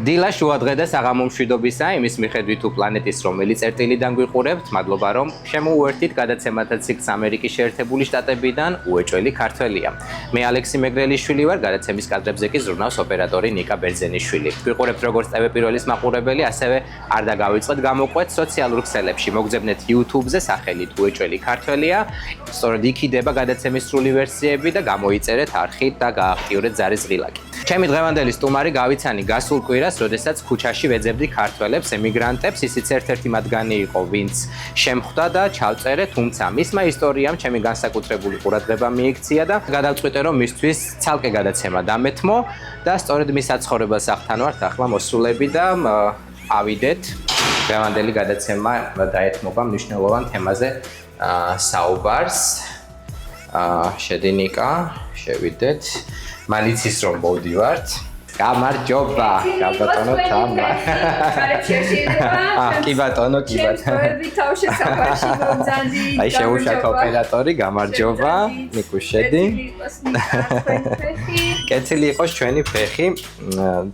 დილა შუადღე და საღამომშვიდობისა იმის მიხედვით თუ პლანეტის რომელიც წერტილიდან გვიყურებთ, მადლობა რომ შემოუერთდით გადაცემათა ციკლს ამერიკის შეერთებული შტატებიდან უეჭველი ქართველია. მე ალექსი მეგრელიშვილი ვარ, გადაცემის კადრებზე კი ზრუნავს ოპერატორი ნიკა ბერძენიშვილი. გვიყურებთ როგორც TV პირველის მაყურებელი, ასევე არ დაგავიწყეთ გამოყვეთ სოციალურ ქსელებში. მოგძებნეთ YouTube-ზე სახელით უეჭველი ქართველია. სწორედ იქ იდება გადაცემის სრული ვერსიები და გამოიწერეთ არხით და გააქტიურეთ ზარის ღილაკი. ჩემი დღევანდელი სტუმარი გავიცანი გასულ კვირას, როდესაც ქუჩაში ვეძებდი ქართველებს, ემიგრანტებს, ისიც ერთ-ერთი მათგანი იყო, ვინც შემხვდა და ჩავწერე, თუმცა მისმა ისტორიამ ჩემი განსაკუთრებული ყურადღება მიიქცია და გადავწყვიტე, რომ მისთვის ცალკე გადაცემა დამეთმო და სწორედ მის საცხოვრებელს ახთან ვართ ახლა მოსულები და ავიდეთ დღევანდელი გადაცემა დაეთმობა მნიშვნელოვან თემაზე საუბარს. შედი ნიკა, შევიდეთ. მალიცის რომ მოვდივართ. გამარჯობა, გაბატონო თამა. კი ბატონო, კი ბატონო. აი შეუშათ ოპერატორი, გამარჯობა. ნიკუ შედი. კეთილი იყოს ჩვენი ფეხი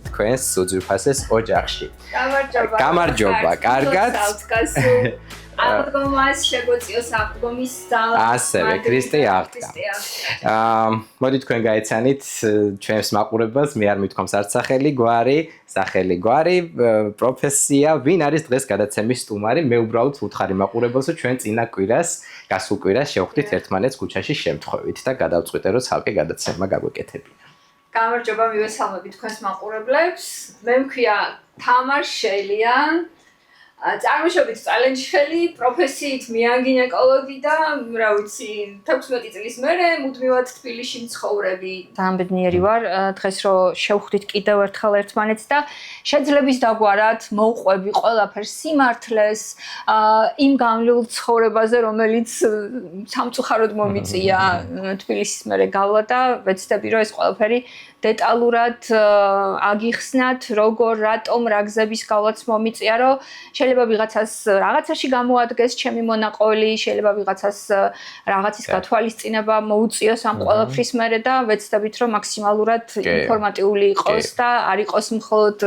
თქვენს უძვირფასეს ოჯახში. გამარჯობა. გამარჯობა, კარგად. აღდგომას შეგვეციოს აღდგომის ძალა. ასევე ქრისტე აღდგა. მოდით თქვენ გაეცანით ჩვენს მაყურებელს, მე არ მithქვამს არც სახელი გვარი, პროფესია, ვინ არის დღეს გადაცემის სტუმარი? მე უბრალოდ ვუთხარი მაყურებელს, რომ ჩვენ წინა კვირას, გასულ კვირას შევხვდით ერთმანეთს ქუჩაში შემთხვევით და გადავწყვიტე, რომ ცალკე გადაცემა გაგვეკეთებინა. გამარჯობა, მივესალმებით თქვენს მაყურებლებს. მე მქვია თამარ შელიან. წარმოშობით წალენჩხელი, პროფესიით მეანგინეკოლოგი და რა ვიცი, 16 წლის მერე მუდმივად თბილისში მცხოვრები. ძალიან ბედნიერი ვარ დღეს რომ შევხვდით კიდევ ერთხელ ერთმანეთს და შეძლების დაგვარად მოვყვები ყველაფერს სიმართლეს, იმ გამლულ ცხოვრებაზე, რომელიც სამწუხაროდ მომიწია თბილისის მერე გავლა და ვეცდები რომ ეს ყველაფერი დეტალურად აგიხსნათ, როგორ, რატომ, რა გზების გავლაც მომიწია, რომ შეიძლება ვიღაცას რაღაცაში გამოადგეს ჩემი მონაყოლი, შეიძლება ვიღაცას რაღაცის გათვალისწინება მოუწიოს ამ ყველაფრის მერე და ვეცდებით რომ მაქსიმალურად ინფორმატიული იყოს და არ იყოს მხოლოდ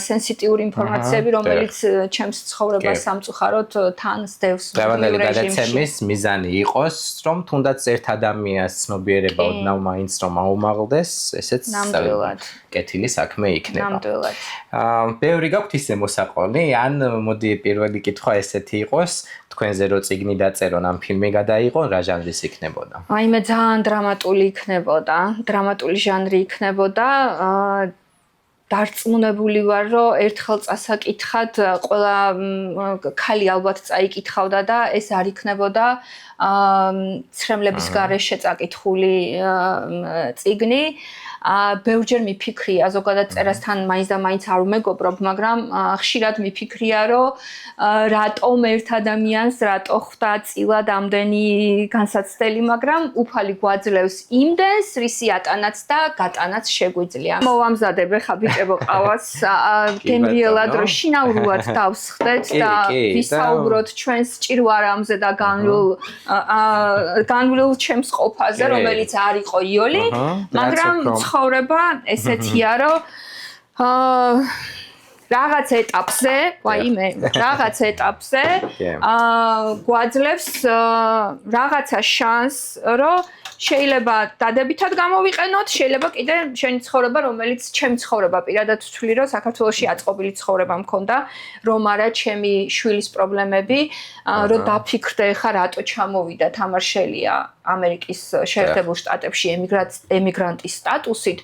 სენსიტიური ინფორმაციები, რომელიც ჩემს ცხოვრებას სამწუხაროდ თან სდევს. დღევანდელი გადაცემის მიზანი იყოს, რომ თუნდაც ერთ ადამიანს ცნობიერება ოდნავ მაინც რომ აუმაღლდეს, ესეც კეთილი საქმე იქნება. ნამდვილად. ბევრი გაქვთ ისე მოსაყოლი, ან მოდი პირველი კითხვა ესეთი იყოს, თქვენზე რო წიგნი დაწერონ ამ ფილმი გადაიღონ, რა ჟანრის იქნებოდა? აი მე ძალიან დრამატული იქნებოდა, დრამატული ჟანრი იქნებოდა. დარწმუნებული ვარ, რომ ერთხელ წასაკითხად ყველა ქალი ალბათ წაიკითხავდა და ეს არ იქნებოდა ცრემლების გარეშე წაკითხული წიგნი. ბევრჯერ მიფიქრია, ზოგადად წერასთან მაინც და მაინც არ უმეგობრობ, მაგრამ ხშირად მიფიქრია, რომ რატომ ერთ ადამიანს რატო ხვდა წილად ამდენი განსაცდელი, მაგრამ უფალი გვაძლევს იმდენს, რისი ატანაც და გატანაც შეგვიძლია. მოვამზადებ ხა ბიჭებო ყავას, გემრიელად რომ შინაურულად დავსხდეთ და ვისაუბროთ ჩვენს ჭირვარამზე და განვლილ ჩემს ყოფაზე, რომელიც არ იყო იოლი, მაგრამ ცხოვრება ესეთია, რომ რაღაც ეტაპზე, გვაძლევს რაღაცა შანსს, რომ შეიძლება დადებითად გამოვიყენოთ, შეიძლება კიდე შენი ცხოვრება, რომელიც ჩემი ცხოვრება პირადად ვთვლი, რომ საქართველოში აწყობილი ცხოვრება მქონდა, რომ არა ჩემი შვილის პრობლემები, რომ დაფიქრდე ხა რატო ჩამოვიდა თამარ შელია ამერიკის შეერთებულ შტატებში ემიგრანტის სტატუსით,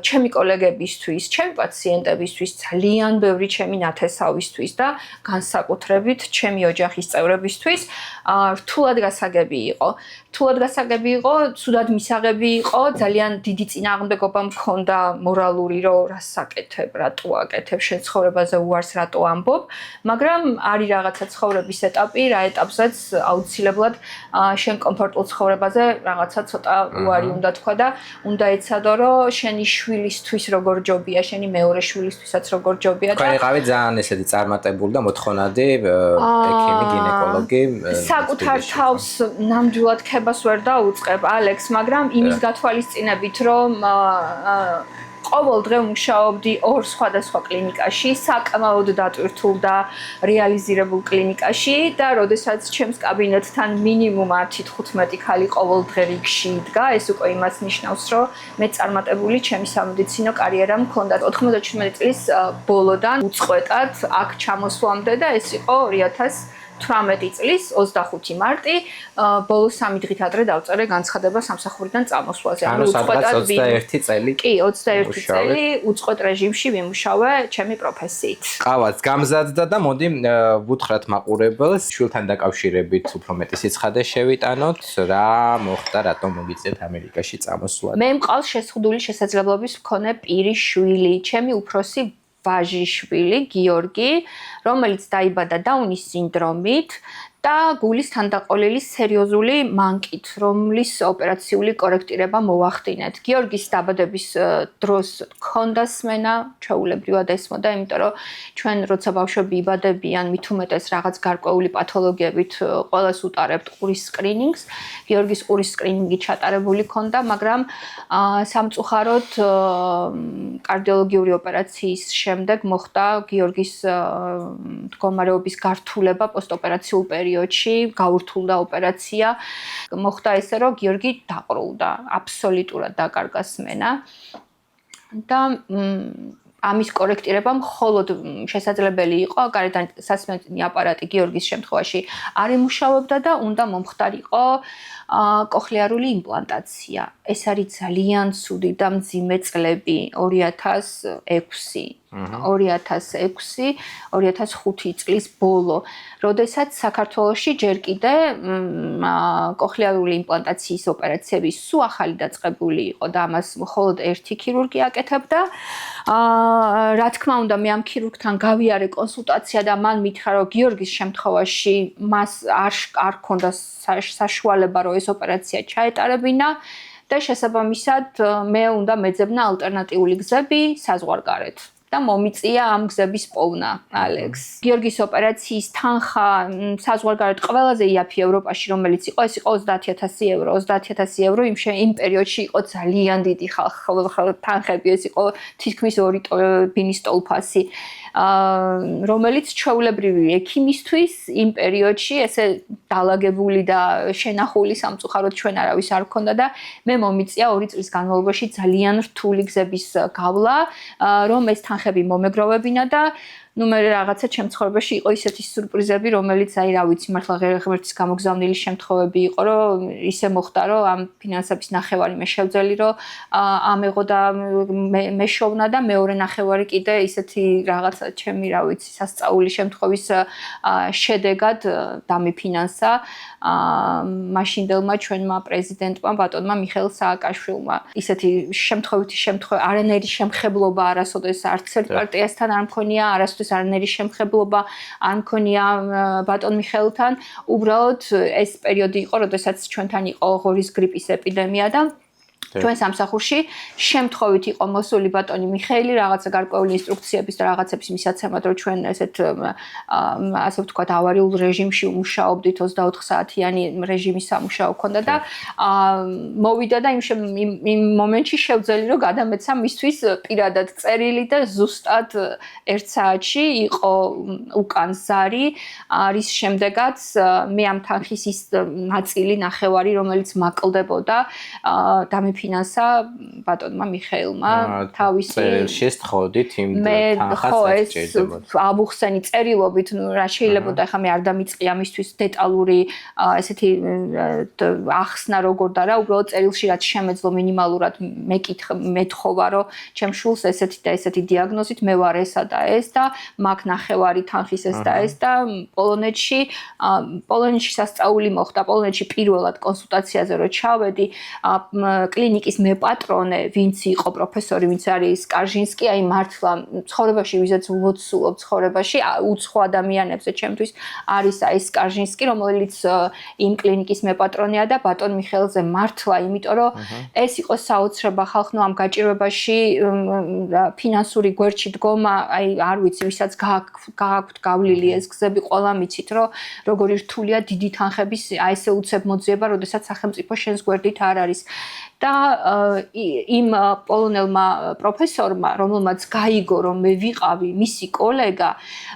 ჩემი კოლეგებისთვის, ჩემი პაციენტებისთვის, ძალიან ბევრი ჩემი ნათესავისთვის და განსაკუთრებით ჩემი ოჯახის წევრებისთვის რთულად გასაგები იყო. ცუდად მისაღები იყო, ძალიან დიდი წინააღმდეგობა მქონდა მორალური, რომ რას საკეთებ, რატო აკეთებ, შენ ცხოვრებაზე უარს რატო ამბობ, მაგრამ არის რაღაცა ცხოვრების ეტაპი, რა ეტაპზეც აუცილებლად შენ კომფორტულ ცხოვრებაზე რაღაცა ცოტა უარი უნდა თქვა და უნდა ეცადო, რომ შენი შვილისთვის როგორ ჯობია, შენი მეორე შვილისთვისაც როგორ ჯობია და თქვენ იყავით ძალიან ესეთი წარმატებული და მოთხოვნადი ექიმი, გინეკოლოგი. საკუთარ თავს ნამდვილად ხებას ვერ დაუწყებ, ალექს, მაგრამ იმის გათვალისწინებით, რომ ყოველ დღე მუშაობდი ორ სხვადასხვა კლინიკაში, საკმაოდ დატვირთულ და რეალიზირებულ კლინიკაში და როდესაც ჩემს კაბინეტთან მინიმუმ 10-15 ქალი ყოველ დღე რიგში იდგა, ეს უკვე იმას ნიშნავს, რომ მე წარმატებული ჩემი სამედიცინო კარიერა მქონდა 97 წლის ბოლოდან უწყვეტად აქ ჩამოსვლამდე და ეს იყო 2018 წლის 25 მარტი, ბოლო 3 დღით ადრე დავწერე განცხადება სამსახურიდან წამოსვლაზე. ანუ სადღაც 21 წელი. კი, 21 წელი უწყვეტ რეჟიმში ვიმუშავე ჩემი პროფესიით. ყავაც გამზადდა და მოდი ვუთხრათ მაყურებელს, შვილთან დაკავშირებით უფრო მეტი სიცხადე შევიტანოთ, რა მოხდა, რატომ მოგიწევთ ამერიკაში წამოსვლა? მე მყავს შეზღუდული შესაძლებლობის მქონე პირი შვილი, ჩემი უფროსი ვაჟიშვილი, გიორგი, რომელიც დაიბადა დაუნის სინდრომით და გულის თანდაყოლილი სერიოზული მანკით, რომლის ოპერაციული კორექტირება მოახდინეთ. გიორგის დაბადების დროს ჰქონდა სმენა, ჩვეულებრივად ესმოდა, იმიტომ რომ ჩვენ როცა ბავშვები იბადებიან, მით უმეტეს რაღაც გარკვეული პათოლოგიებით ყველას უტარებთ ყურის სკრინინგს. გიორგის ყურის სკრინინგი ჩატარებული ჰქონდა, მაგრამ სამწუხაროდ კარდიოლოგიური ოპერაციის შემდეგ მოხდა გიორგის მდგომარეობის გართულება პოსტოპერაციულ პერიოდში, გაურთულდა ოპერაცია. მოხდა ესე, რომ გიორგი დაყრუდა, აბსოლუტურად დაკარგა სმენა. და ამის კორექტირება მხოლოდ შესაძლებელი იყო, გარედან სასმენიანი აპარატი გიორგის შემთხვევაში არ იმუშავებდა და უნდა მომხდარიყო კოხლიარული იმპლანტაცია. ეს არის ძალიან ცუდი და მძიმე წლები 2006 წლის ბოლო, როდესაც საქართველოში ჯერ კიდე კოხლიარული იმპლანტაციის ოპერაციები სულ ახალი დაწყებული იყო და ამას მხოლოდ ერთი ქირურგი აკეთებდა. რა თქმა უნდა, მე ამ ქირურგთან გავიარე კონსულტაცია და მან მითხრა, რომ გიორგის შემთხვევაში მას არ ჰქონდა საშუალება, რომ ეს ოპერაცია ჩაეტარებინა და შესაბამისად მე უნდა მეძებნა ალტერნატიული გზები საზღვარგარეთ. და მომიწია ამ გზების პოვნა, ალექს. გიორგის ოპერაციის თანხა საზღვარგარეთ ყველაზე იაფი ევროპაში, რომელიც იყო, ეს იყო 30,000 ევრო. 30,000 ევრო იმ პერიოდში იყო ძალიან დიდი თანხები, ეს იყო თითქმის 2 ბინის ტოლფასი. რომელიც ჩვეულებრივი ექიმისთვის იმ პერიოდში ესე დალაგებული და შენახული სამწუხაროდ ჩვენ არავის არ ჰქონდა და მე მომიწია 2 წლის განმავლობაში ძალიან რთული გზების გავლა, რომ ეს თანხები მომეგროვებინა და ნუ მე რაღაცა ჩემ ცხოვრებაში იყო ისეთი სურპრიზები, რომელიც აი რა ვიცი, მართლა ღმერთის გამოგზავნილი შემთხვევები იყო, რომ ისე მოხდა, რომ ამ ფინანსების ნახევარი მე შევძელი, რომ ამეღო და მე შოვნა და მეორე ნახევარი კიდე ისეთი რაღაცა ჩემი რა ვიცი, სასწაული შემთხვევის შედეგად დამიფინანსა მაშინდელმა ჩვენმა პრეზიდენტმა ბატონმა მიხეილ სააკაშვილმა. ისეთი შემთხვევითი შემთხვევა, არანაირი შემხებლობა არასოდეს არც ერთ პარტიასთან არ მქონია, არასოდეს არანაირი შემხებლობა არ მქონია ბატონ მიხეილთან. უბრალოდ ეს პერიოდი იყო, როდესაც ჩვენთან იყო ღორის გრიპის ეპიდემია და ჩვენ სამსახურში შემთხვევით იყო მოსული ბატონი მიხეილი რაღაცა გარკვეული ინსტრუქციების და რაღაცების მისაცემად, რომ ჩვენ ესეთ ასე ვთქვათ ავარიულ რეჟიმში ვმუშაობდით 24 საათიანი რეჟიმის სამუშაო ქონდა და მოვიდა და იმ მომენტში შევძელი რომ გადამეცა მისთვის პირადად წერილი და ზუსტად 1 საათში იყო უკან ზარი, რის შემდეგაც მე ამ თანხის ის ნაწილი ნახევარი, რომელიც მაკლდებოდა დამიფინანსა ბატონმა მიხეილმა თავისი წერილში სწოდით იმ თანხას ეს ამუხსენი წერილობით, ნუ რა შეიძლება ახლა მე არ დამიწყი ამისთვის დეტალური ესეთი ახსნა როგორ და რა, უბრალოდ წერილში რაც შემეძლო მინიმალურად მეთხოვა, რომ ჩემ შულს ესეთი და ესეთი დიაგნოზით მე ვარ ესა და ეს და მაგ ნახევარი თანხის ეს და ეს და პოლონეთში სასწაული მოხდა, პოლონეთში პირველად კონსულტაციაზე რო ჩავედი, კლინიკის მეპატრონე, ვინც იყო პროფესორი, ვინც არის სკარჟინსკი, აი მართლა ცხოვრებაში ვიზაც ვუცულობ ცხოვრებაში, უცხო ადამიანებზე ჩემთვის არის აი სკარჟინსკი, რომელიც იმ კლინიკის მეპატრონეა და ბატონ მიხეილზე მართლა, იმიტომ რომ ეს იყო საოცრება ხალხო ამ გაჭირვებაში ფინანსური გვერდში დგომა, აი არ ვიცი, ვისაც გააქვთ გავლილი ეს გზები, ყველა მიცით, რომ როგორი რთულია დიდი თანხების აი ესე უცებ მოძიება, როდესაც სახელმწიფო შენს გვერდით არ არის. და იმ პოლონელმა პროფესორმა, რომელმაც გაიგო, რომ მე ვიყავი მისი კოლეგა,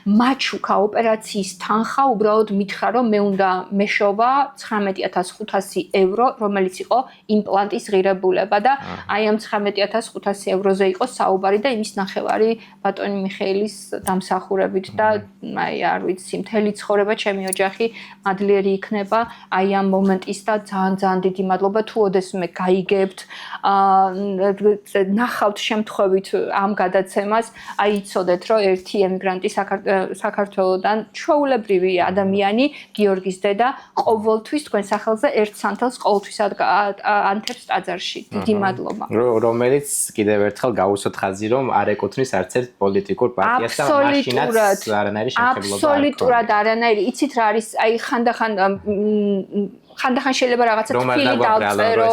მათ შუქა ოპერაციის თანხა უბრალოდ მითხრა, რომ მე უნდა მეშობა 19,500 евро, რომელიც იყო იმპლანტის ღირებულება და აი ამ 19,500 ევროზე იყო საუბარი და იმის ნახევარი ბატონი მიხეილის დამსახურებით და აი არ ვიცი, მთელი ცხოვრება ჩემი ოჯახი მადლიერი იქნება აი ამ მომენტის და ძალიან დიდი მადლობა თუ ოდესმე გაიგებთ ნახავთ შემთხვევით ამ გადაცემას აი იცოდეთ რომ ერთი ემიგრანტი საქართველოდან ჩვეულებრივი ადამიანი გიორგის დედა ყოველთვის თქვენ სახელზე ერთ სანთელს ყოველთვის ანთებს ტაძარში დიდი მადლობა რომელიც კიდევ ერთხელ გაუსვათ ხაზი რომ არ ეკუთვნის არც ერთ პოლიტიკურ პარტიას და მაშინაც არანაირი შემთხვევა აბსოლუტურად არანაირი იცით რა არის აი ხანდახან შეიძლება რაღაცა თბილი დავწერო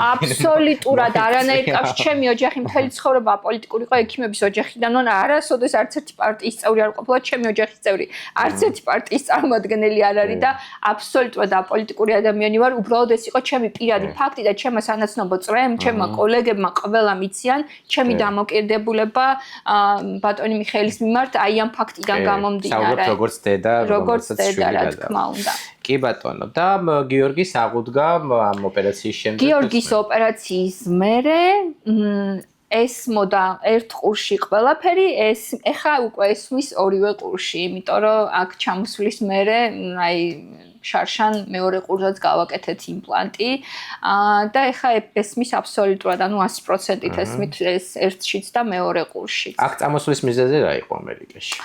აბსოლუტურად არანაირი კავშირი ჩემი ოჯახი მთელი ცხოვრება პოლიტიკური იყო ექიმების ოჯახიდან არასოდეს არც ერთი პარტიის წევრი არ ყოფილა ჩემი ოჯახის წევრი არც ერთი პარტიის წარმომადგენელი არ არის და აბსოლუტურად აპოლიტიკური ადამიანი ვარ უბრალოდ ეს იყო ჩემი პირადი ფაქტი და ჩემმა სანაცნობო წრემ ჩემმა კოლეგებმა ყველამ იციან ჩემი დამოკიდებულება ბატონი მიხეილის მიმართ აი ამ ფაქტიდან გამომდინარე როგორც დედა რა თქმა უნდა კი ბატონო და გიორგის აღუდგა ამ ოპერაციის შემდეგ გიორგის ოპერაციის მერე ეს მოდა ერთ ყურში ყველაფერი ეს ეხა უკვე ესმის ორივე ყურში იმიტომ რომ აქ ჩამოსვლის მერე აი შარშან მეორე ყურზეც გავაკეთეთ იმპლანტი და ეხა ესმის აბსოლუტურად ანუ 100%-ით ესმით ეს ერთშიც და მეორე ყურში აქ წამოსვლის მიზეზი რა იყო ამერიკაში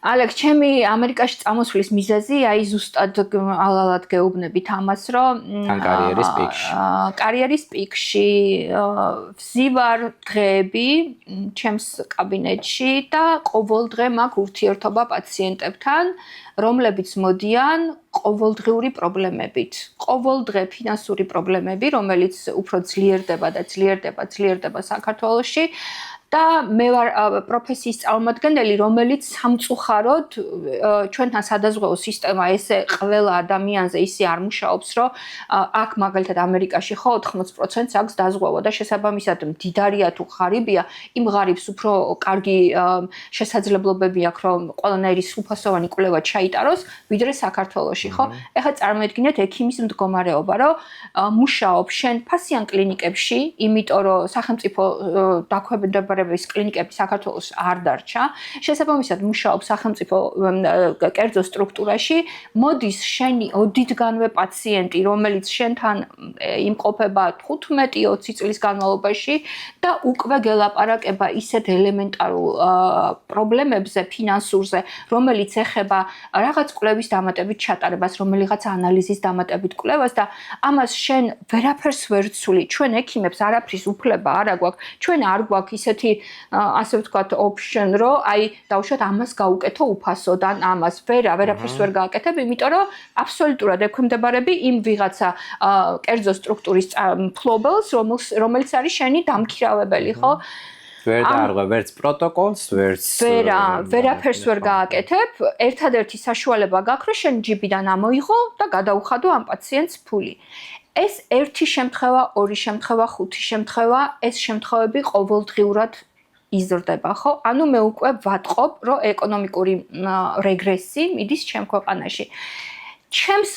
ალექ ჩემი ამერიკაში წამოსვლის მიზეზი აი ზუსტად ალალად გეუბნებით ამას რომ კარიერის პიკში ვზივარ დღეები ჩემს კაბინეტში და ყოველ დღე მაქვს ურთიერთობა პაციენტებთან რომლებიც მოდიან ყოველდღიური პრობლემებით ყოველ დღე ფინანსური პრობლემები რომელიც უფრო ძლიერდება საქართველოში და მე ვარ პროფესიის წარმომადგენელი, რომელიც სამწუხაროდ ჩვენთან სადაზღვეო სისტემა ესე ყველა ადამიანზე ისე არ მუშაობს, რომ აქ მაგალითად ამერიკაში ხო 80%-ს აქვს დაზღვევა და შესაბამისად მდიდარია თუ ღარიბია, იმ ღარიბს უფრო კარგი შესაძლებლობები აქვს, რომ ყველანაირი სრულფასოვანი კვლევა ჩაიტაროს, ვიდრე საქართველოში, ხო? ეხლა წარმოიდგინეთ ექიმის მდგომარეობა, რომ მუშაობ შენ ფასიან კლინიკებში, იმიტომ რომ სახელმწიფო დაქვემდებარება კლინიკები საქართველოს არ დარჩა. შესაბამისად მუშაობ სახელმწიფო კერძო სტრუქტურაში, მოდის შენი ოდითგანვე პაციენტი, რომელიც შენთან იმყოფება 15-20 წლის განმავლობაში და უკვე გელაპარაკება ისეთ ელემენტარულ პრობლემებზე, ფინანსურზე, რომელიც ეხება რაღაც კვლევის დამატებით ჩატარებას, რომელიღაც ანალიზის დამატებით კვლევას და ამას შენ ვერაფერს ვერ ცვლი. ჩვენ ექიმებს არაფრის უფლება არ აქვს. ჩვენ არ გვაქვს ისეთი ასე ვთქვათ option რომ აი დავუშვათ ამას გავუკეთო უფასოდან ამას ვერაფერს ვერ გააკეთებ იმიტომ რომ აბსოლუტურად ექვემდებარები იმ ვიღაცა კერძო სტრუქტურის მფლობელს რომელიც არის შენი დამქირავებელი ხო ვერ დაარღვევ ვერც პროტოკოლს ვერც ვერაფერს ვერ გააკეთებ ერთადერთი საშუალება გაქვს რომ შენ ჯიბიდან ამოიღო და გადაუხადო ამ პაციენტს ფული ეს ერთი შემთხვევა, ორი შემთხვევა, ხუთი შემთხვევა, ეს შემთხვევები ყოველდღიურად იზრდება, ხო? ანუ მე უკვე ვატყობ, რომ ეკონომიკური რეგრესი მიდის ჩემ ქვეყანაში. ჩემს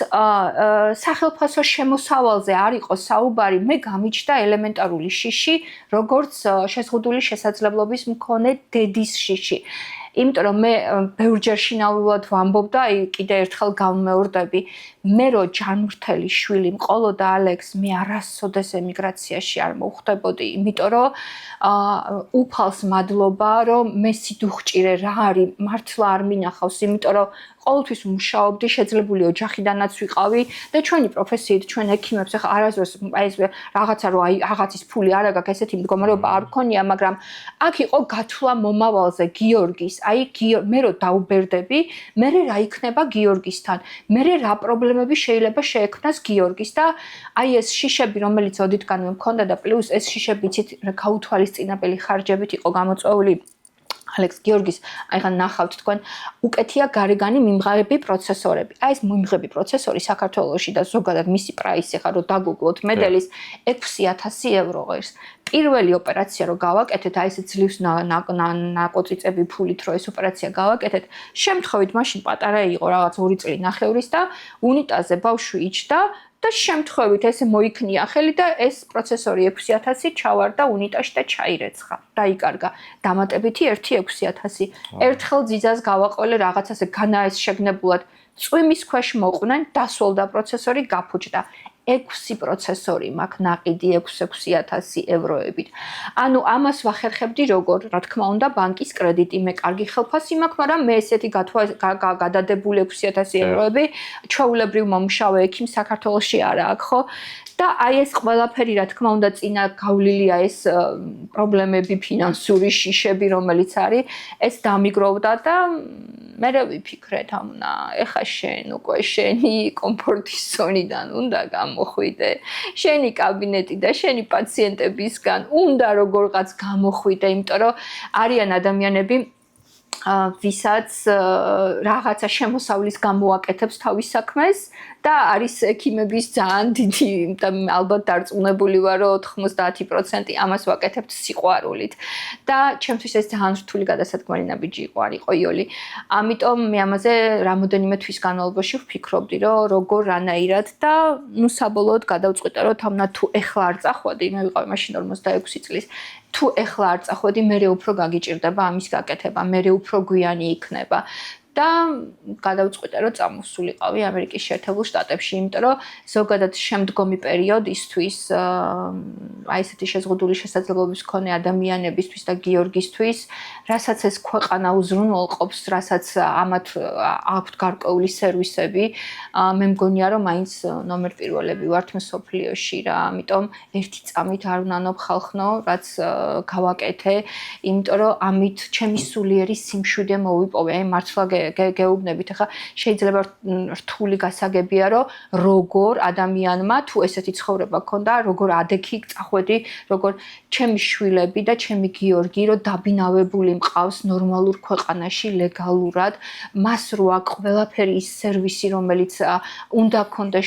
სახელმწიფო შემოსავალზე არ იყო საუბარი, მე გამიჩნდა ელემენტარული შიში, როგორც შეზღუდული შესაძლებლობის მქონე დედის შიში. იმიტომ რომ მე ბევრჯერ შინაურად ვამბობ და აი კიდე ერთხელ გავმეორდები მე რო ჯანმრთელი შვილი მყოლოდა ალექს მე არასოდეს ემიგრაციაში არ მოვხვდებოდი იმიტომ რომ უფალს მადლობა რომ მე სიდუხჭირე რა არის მართლა არ მინახავს იმიტომ რომ ყოველთვის მუშაობდი შეძლებული ოჯახიდანაც ვიყავი და ჩვენი პროფესიით ჩვენ ექიმებს ახლა არასდროს აი ეს რაღაცა რომ აი რაღაცის ფული არ აქვს ესეთი მდგომარეობა არ გქონია მაგრამ აქ იყო გათვლა მომავალზე გიორგის აი მე რო დაუბერდები მე რა იქნება გიორგისთან მე რა პრობლემები შეიძლება შეექმნას გიორგის და აი ეს შიშები რომელიც ოდითგანვე მქონდა და პლუს ეს შიშები იცით გაუთვალისწინებელი ხარჯებით იყო გამოწვეული ალექს გიორგის, აიღა ნახავთ თქვენ, უკეთია გარეგანი მიმღები პროცესორები. აი ეს მიმღები პროცესორი საქართველოში და ზოგადად მისი პრაისი ხა რომ დაგუგლოთ მედელის 6000 евро ღირს. პირველი ოპერაცია რო გავაკეთეთ, აი ეს ძლივს ნაკოწიწები ფულით რო ეს ოპერაცია გავაკეთეთ, შემთხვევით მაშინ პატარა იყო რაღაც 2 წელი ნახევრის და უნიტაზე ბავშვი იჯდა და შემთხვევით ესე მოიქნია ხელი და ეს პროცესორი 6000 ჩავარდა უნიტაში და ჩაირეცხა. დაიკარგა. დამატებითი 6000. ერთხელ ძიძას გავაყოლე რაღაცაზე განაეს შეგნებულად წვიმის ქვეშ მოყვნენ, დასვოლდა პროცესორი, გაფუჭდა. 6 პროცესორი მაქვს ნაყიდი 6000 ევროებით. ანუ ამას ვახერხებდი როგორ, რა თქმა უნდა, ბანკის კრედიტი, მე კარგი ხელფასი მაქვს, მაგრამ მე ესეთი გადადებული 6000 ევროები ჩვეულებრივ მომშავე ექიმ საქართველოში არა აქვს, ხო? და აი ეს ყველაფერი, რა თქმა უნდა, წინა გავლილია ეს პრობლემები, ფინანსური შიშები, რომელიც არის, ეს დამიგროვდა და მე ვიფიქრეთ ამნა, ეხა შენ უკვე შენი კომფორტის ზონიდან უნდა გამოხვიდე, შენი კაბინეტი და შენი პაციენტებისგან უნდა როგორღაც გამოხვიდე, იმიტომ რომ არიან ადამიანები ვისაც რაღაცა შემოსავლის გამოაკეთებს თავის საქმეს და არის ექიმების ძალიან დიდი და ალბათ დარწმუნებული ვარ რომ 90% ამას ვაკეთებთ სიყვარულით და ჩემთვის ეს ძალიან რთული გადასადგმელი ნაბიჯი იყო არ იყო იოლი. ამიტომ მე ამაზე რამოდენიმე თვის განმავლობაში ვფიქრობდი რომ როგორ რანაირად და ნუ საბოლოოდ გადავწყვიტე რომ თამნა თუ ეხლა არ წახვედი მე ვიყავი მაშინ 46 წლის თუ ეხლა არ წახვედი მე უფრო გაგიჭირდება ამის გაკეთება მე უფრო გვიანი იქნება და გადავწყვიტე რომ წამოსულიყავი ამერიკის შეერთებულ შტატებში იმიტომ რომ ზოგადად შემდგომი პერიოდისთვის აი ესეთი შეზღუდული შესაძლებლობების მქონე ადამიანებისთვის და გიორგისთვის რასაც ეს ქვეყანა უზრუნველყოფს რასაც ამათ აქვთ გარკვეული სერვისები მე მგონია რომ მაინც ნომერ პირველები ვართ მსოფლიოში რა ამიტომ ერთი წამით არ უნანობ ხალხნო რაც გავაკეთე იმიტომ რომ ამით ჩემი სულიერი სიმშვიდე მოვიპოვე აი მართლა გეუბნებით ახლა შეიძლება რთული გასაგებია რომ როგორ ადამიანმა თუ ესეთი ცხოვრება ქონდა როგორ ადექი წახვედი როგორ ჩემი შვილები და ჩემი გიორგი რომ დაბინავებული მყავს ნორმალურ ქვეყანაში ლეგალურად მას რო აქვს ყველაფერი ის სერვისი რომელიც უნდა ქონდეს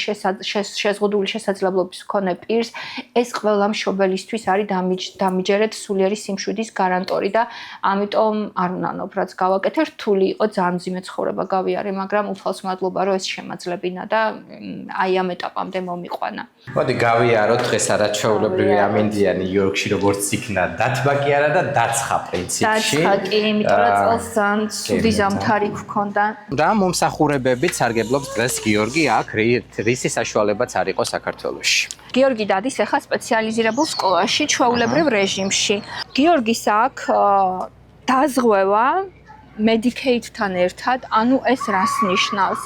შეზღუდული შესაძლებლობის მქონე პირს ეს ყველა მშობელისთვის არის დამიჯერეთ სულიერი სიმშვიდის გარანტორი და ამიტომ არ უნანობ რაც გავაკეთე რთული იყო ძალიან მძიმე ცხოვრება გავიარე, მაგრამ უფალს მადლობა რომ ეს შემაძლებინა და აი ამ ეტაპამდე მომიყვანა. მოდი გავიაროთ დღეს არა ჩვეულებრივი ამინდიანი ნიუ-იორკში როგორც იქნა დათბა კი არა და დაცხა პრინციპში. დაცხა კი, იმიტომ რომ წელს ძალიან ცუდი ზამთარი გქონდა. რა მომსახურებებით სარგებლობს დღეს გიორგი აქ რისი საშუალებაც არ იყო საქართველოში. გიორგი დადის ახლა სპეციალიზირებულ სკოლაში ჩვეულებრივ რეჟიმში. გიორგის აქ დაზღვევა Medicaid-თან ერთად, ანუ ეს რას ნიშნავს?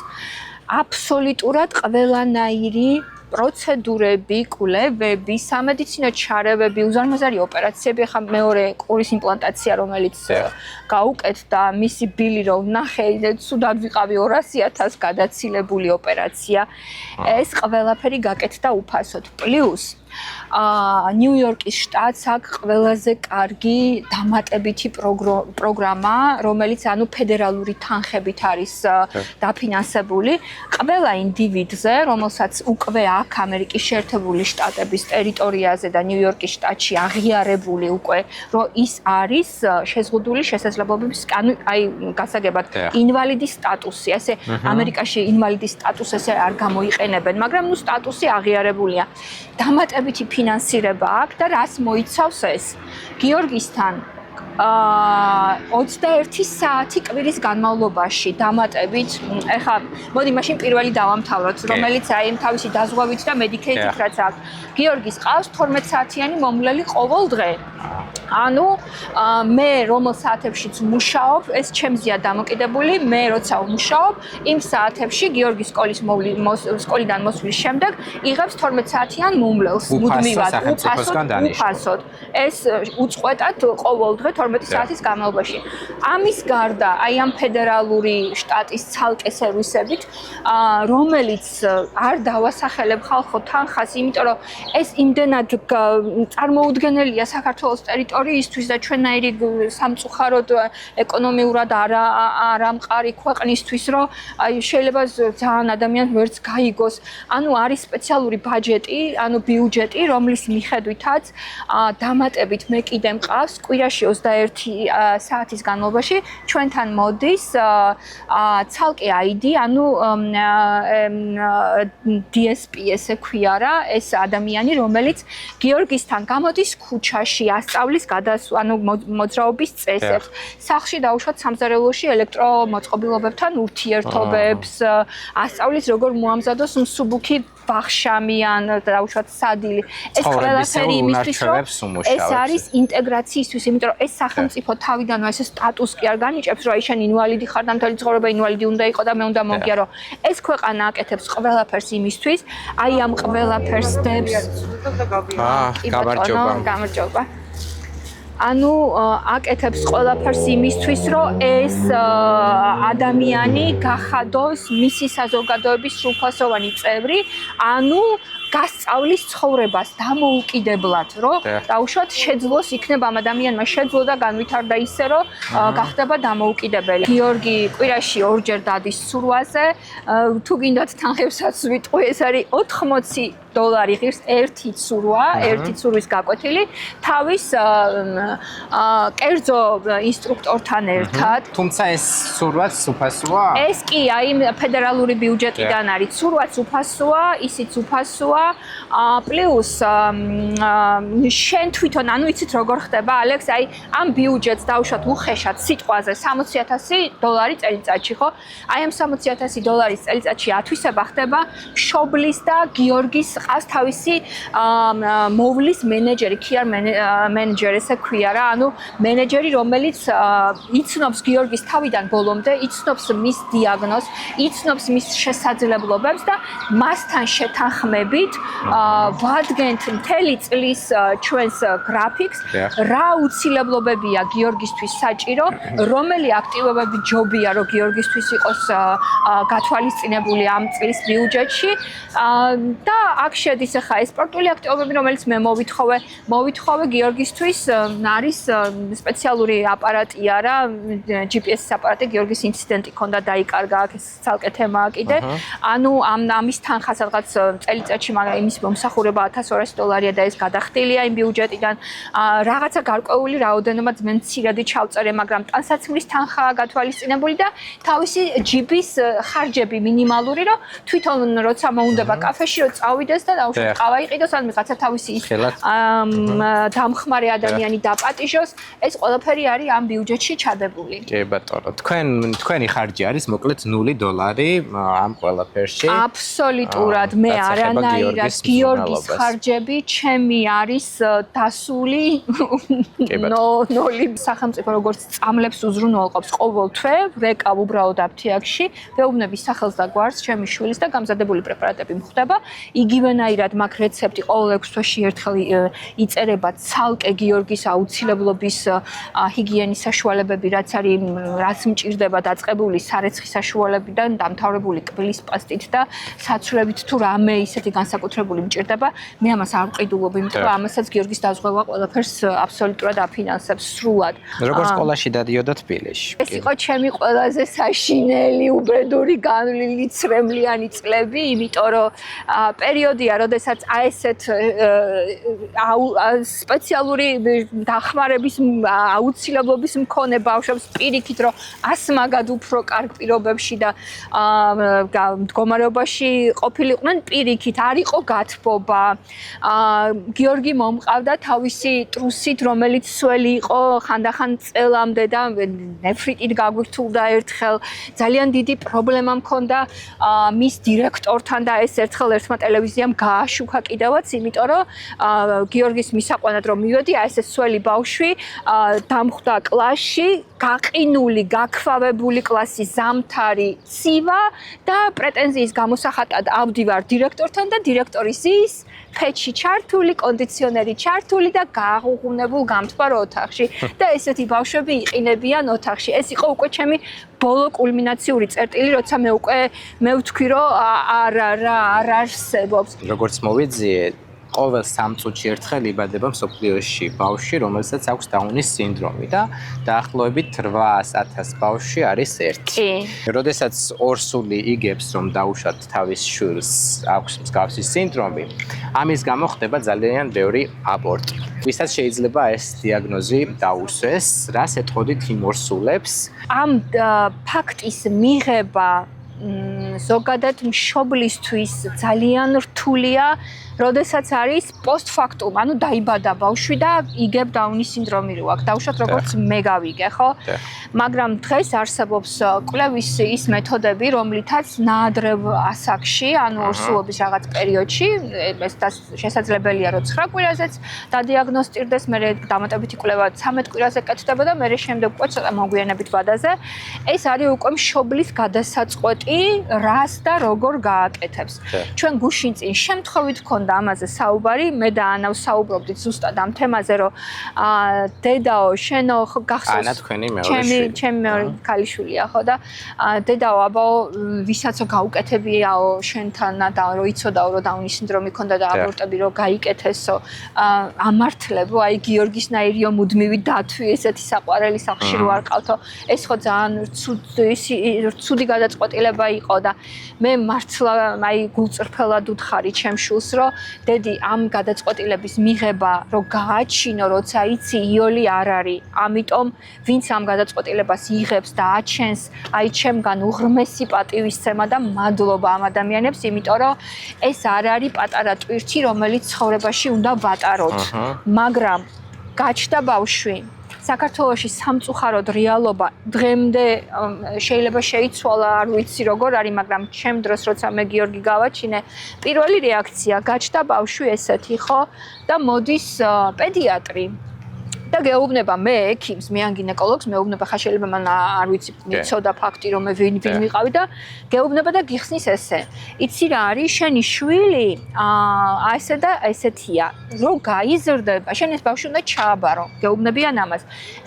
აბსოლუტურად ყველანაირი პროცედურები, კვლევები, სამედიცინო ჩარევები, უზარმაზარი ოპერაციები, ახლა მეორე ყურის იმპლანტაცია, რომელიც გაუკეთდა, მისი ბილი რომ ნახე, ცუდად ვიყავი 200,000 გადაცილებული ოპერაცია. ეს ყველაფერი გაკეთდა უფასოდ. პლუს ნიუ-იორკის შტატს აქვს ყველაზე კარგი დამატებითი პროგრამა, რომელიც ანუ ფედერალური თანხებით არის დაფინანსებული. ყველა ინდივიდზე, რომელსაც უკვე აქვს ამერიკის შეერთებული შტატების ტერიტორიაზე და ნიუ-იორკის შტატში აღიარებული უკვე, რომ ის არის შეზღუდული შესაძლებლობების, ანუ აი გასაგებად ინვალიდის სტატუსი, ესე ამერიკაში ინვალიდის სტატუსს ესე არ გამოიყენებენ, მაგრამ ნუ სტატუსი აღიარებულია. დამატებითი ფინანსირება აქვს და რას მოიცავს ეს? გიორგისთან 21 საათი კვირის განმავლობაში დამატებით, ეხლა მოდი მაშინ პირველი დავამთავროთ, რომელიც აი თავისი დაზღვევით და Medicaid-ით რაც აქვს. გიორგის ყავს 12 საათიანი მომვლელი ყოველ დღე. ანუ მე რომელ საათებშიც მუშაობ, ეს ჩემზეა დამოკიდებული, მე როცა ვმუშაობ, იმ საათებში გიორგის სკოლიდან მოსვლის შემდეგ იღებს 12 საათიან მომვლელს მუდმივად, უფასოდ. ეს უწყვეტად ყოველ დღე 12 საათის განმავლობაში. ამის გარდა, აი ამ ფედერალური შტატის ცალკე სერვისებით, რომელიც არ დავასახელებ ხალხო თანხას, იმიტომ რომ ეს იმდენად წარმოუდგენელია საქართველოს ტერიტორიაზე ტერიტორიისთვის და ჩვენნაირი სამწუხაროდ ეკონომიურად არამყარი ქვეყნისთვის, რომ აი შეიძლება ძალიან ადამიანს ვერც გაიგოს. ანუ არის სპეციალური ბაჯეტი, ანუ ბიუჯეტი, რომლის მიხედვითაც დამატებით მე კიდე მყავს კვირაში 21 საათის განმავლობაში ჩვენთან მოდის ცალკე ID, ანუ DSP ესე ქვია რა, ეს ადამიანი, რომელიც გიორგისთან გამოდის ქუჩაში, ასწავლის ანუ მოძრაობის წესებს, სახლში დაუშვათ სამზარეულოში ელექტრომოწყობილობებთან ურთიერთობებს, ასწავლის როგორ მოამზადოს მსუბუქი ბახშამი ან დაუშვათ სადილი. ეს ყველაფერი იმისთვის, რომ ეს არის ინტეგრაციისთვის, იმიტომ რომ ეს სახელმწიფო თავიდანვე ეს სტატუსს კი არ განიჭებს, რომ აი შენ ინვალიდი ხარ და მთელი ცხოვრება ინვალიდი უნდა იყო და მე უნდა მოგიარო. ეს ქვეყანა აკეთებს ყველაფერს იმისთვის, აი ამ ყველაფერს დებს. გამარჯობა. ანუ აკეთებს ყველაფერს იმისთვის, რომ ეს ადამიანი გახადოს მისი საზოგადოების სრულფასოვანი წევრი, ანუ გასწავლის ცხოვრებას დამოუკიდებლად, რომ დაუშვათ შეძლოს იქნება ამ ადამიანმა შეძლო და განვითარდა ისე, რომ გახდება დამოუკიდებელი. გიორგი კვირაში ორჯერ დადის ცურვაზე, თუ გინდათ თანხებსაც ვიტყვი, ეს არის $80 ღირს ერთი ცურვა, ერთი ცურვის გაკვეთილი, თავის კერძო ინსტრუქტორთან ერთად. თუმცა ეს ცურვაც უფასოა? ეს კი აი ფედერალური ბიუჯეტიდან არის, ცურვაც უფასოა, ისიც უფასოა. პლუს შენ თვითონ ანუ იცით როგორ ხდება ალექს აი ამ ბიუჯეტს დავუშვათ უხეშად სიტყვაზე $60,000 წელიწადში ხო აი ამ $60,000 წელიწადში ათვისება ხდება მშობლის და გიორგის ყავს თავისი მოვლის მენეჯერი ქიარ მენეჯერი ესე ქვია რა ანუ მენეჯერი რომელიც იცნობს გიორგის თავიდან ბოლომდე იცნობს მის დიაგნოზს იცნობს მის შესაძლებლობებს და მასთან შეთანხმებით ვადგენთ მთელი წლის ჩვენს გრაფიკს რა უცილებლობებია გიორგისთვის საჭირო რომელი აქტივობები ჯობია რომ გიორგისთვის იყოს გათვალისწინებული ამ წლის ბიუჯეტში და აქ შედის ახლა ეს სპორტული აქტივობები რომელიც მე მოვითხოვე გიორგისთვის არის სპეციალური აპარატია რა GPS აპარატი გიორგის ინციდენტი ქონდა დაიკარგა აქ ეს ცალკე თემაა კიდე ანუ ამის თანხა სადღაც წელიწადში მაგრამ იმის მომსახურება $1,200-ია და ეს გადახდილია იმ ბიუჯეტიდან რაღაცა გარკვეული რაოდენობა მე მცირედი ჩავწერე მაგრამ ტანსაცმლის თანხაა გათვალისწინებული და თავისი ჯიბის ხარჯები მინიმალური რომ თვითონ როცა მოუნდება კაფეში რომ წავიდეს და დაუშვათ ყავა იყიდოს ან რაღაცა თავისი დამხმარე ადამიანი დაპატიჟოს ეს ყველაფერი არის ამ ბიუჯეტში ჩადებული. კი ბატონო თქვენი ხარჯი არის მოკლედ $0 ამ ყველაფერში. აბსოლუტურად მე არანაირად გიორგის ხარჯები ჩემი არის დასული ნოლი სახელმწიფო როგორც წამლებს უზრუნველყოფს ყოველ თვე ვეკავ უბრალოდ აფთიაქში ვეუბნები სახელს და გვარს ჩემი შვილის და გამზადებული პრეპარატები მხვდება იგივენაირად მაგ რეცეპტი ყოველ 6 თვეში ერთხელ იწერება ცალკე გიორგის აუცილებლობის ჰიგიენის საშუალებები რაც არის რაც მჭირდება დაწყებული სარეცხის საშუალებიდან დამთავრებული კბილის პასტით და საცურებით თუ რამე ისეთი განსაკუთრებული მჭირდება მე ამას არ ვყიდულობ იმიტომ რომ ამასაც გიორგის დაზღვევა ყველაფერს აბსოლუტურად აფინანსებს სრულად როგორც სკოლაში დადიოდა თბილისში ეს იყო ჩემი ყველაზე საშინელი უბედური განვლილი ცრემლიანი წლები იმიტომ რომ პერიოდია როდესაც აესეთ სპეციალური დახმარების აუცილებლობის მქონე ბავშვებს პირიქით რომ ასმაგად უფრო კარგ პირობებში და მდგომარეობაში ყოფილიყვნენ პირიქით არ იყო გათბობა გიორგი მომყავდა თავისი ტრუსით რომელიც სველი იყო ხანდახან წელამდე და ნეფრიტით გაგვირთულდა ერთხელ ძალიან დიდი პრობლემა მქონდა მის დირექტორთან და ეს ერთხელ ერთმა ტელევიზიამ გააშუქა კიდევაც იმიტომ რომ გიორგის მისაყვანად რომ მივედი ეს სველი ბავშვი დამხვდა კლასში გაყინული გაქვავებული კლასის ზამთარი ცივა და პრეტენზიის გამოსახატად ავდივარ დირექტორთან და დირექტორის ის ფეჩი ჩართული კონდიციონერი ჩართული და გააღუღუნებულ გამთბარო ოთახში და ესეთი ბავშვები იყინებიან ოთახში ეს იყო უკვე ჩემი ბოლო კულმინაციური წერტილი როცა მე ვთქვი რომ არ არსებობს როგორც მოვიძიე ყოველ 3 წუთში ერთხელ იბადება მსოფლიოში ბავშვი, რომელსაც აქვს დაუნის სინდრომი და დაახლოებით 800,000 ბავშვი არის ერთი. კი. როდესაც ორსული იგებს, რომ დაუშვათ თავის შვილს აქვს მსგავსი სინდრომი, ამის გამო ხდება ძალიან ბევრი აბორტი. ვისაც შეიძლება ეს დიაგნოზი დაუსვეს, რას ეთყოდით იმ ორსულებს? ამ ფაქტის მიღება ზოგადად მშობლისთვის ძალიან რთულია, როდესაც არის პოსტფაქტუმ, ანუ დაიბადა ბავშვი და იგებ დაუნის სინდრომი რო აქვს. დავუშვათ როგორც მე გავიგე, ხო? მაგრამ დღეს არსებობს კვლევის ის მეთოდები, რომლითაც ნაადრევ ასაკში, ანუ ორსულობის რაღაც პერიოდში, ეს შესაძლებელია რომ 9 კვირაზეც დადიაგნოსტირდეს, მერე დამატებითი კვლევა 13 კვირაზე კეთდება და მერე შემდეგ უკვე ცოტა მოგვიანებით ვადაზე. ეს არის უკვე მშობლის გადასაწყვეტი, რას და როგორ გააკეთებს. ჩვენ გუშინ წინ შემთხვევით გქონდა ამაზე საუბარი, მე და ანა ვსაუბრობდით ზუსტად ამ თემაზე, რომ დედაო, შენო გახსოვს ანა თქვენი მეორე შვილი. ჩემი მეორე ქალიშვილია, ხო და დედაო, აბაო, ვისაცო გაუკეთებიაო შენთან და რომ იცოდაო, რომ დაუნის სინდრომი ქონდა და აბორტები რომ გაიკეთესო, ამართლებო, აი გიორგისნაირიო მუდმივი დათვი, ესეთი საყვარელი სახში რო არ ყავთო, ეს ხო ძალიან ცუდი გადაწყვეტილება იყო და მე მართლა აი გულწრფელად ვთხარი ჩემ შულს, რომ დედი ამ გადაწყვეტილების მიღება რო გააჩინო, როცა იცი იოლი არ არის. ამიტომ ვინც ამ გადაწყვეტილებას იღებს და აჩენს, აი ჩემგან უღრმესი პატივისცემა და მადლობა ამ ადამიანებს, იმიტომ რომ ეს არ არის პატარა ტვირთი, რომელიც ცხოვრებაში უნდა ვატაროთ. მაგრამ გაჩნდა ბავშვი საქართველოში სამწუხაროდ რეალობა დღემდე შეიძლება შეიცვალა, არ ვიცი როგორ არის, მაგრამ ჩემ დროს როცა მე გიორგი გავაჩინე, პირველი რეაქცია გაჩნდა ბავშვი ესეთი, ხო? და მოდის პედიატრი. და გეუბნება მე ექიმს, მე ან გინეკოლოგს, მეუბნება ხა შეიძლება მან არ ვიცი, მიცოდა ფაქტი რომ მე ვინ ვიყავი და გეუბნება და გიხსნის ესე. იცი რა არის, შენი შვილი ესე და ესეთია. რო გაიზრდება, შენ ეს ბავშვი უნდა ჩააბარო. გეუბნებიან ამას.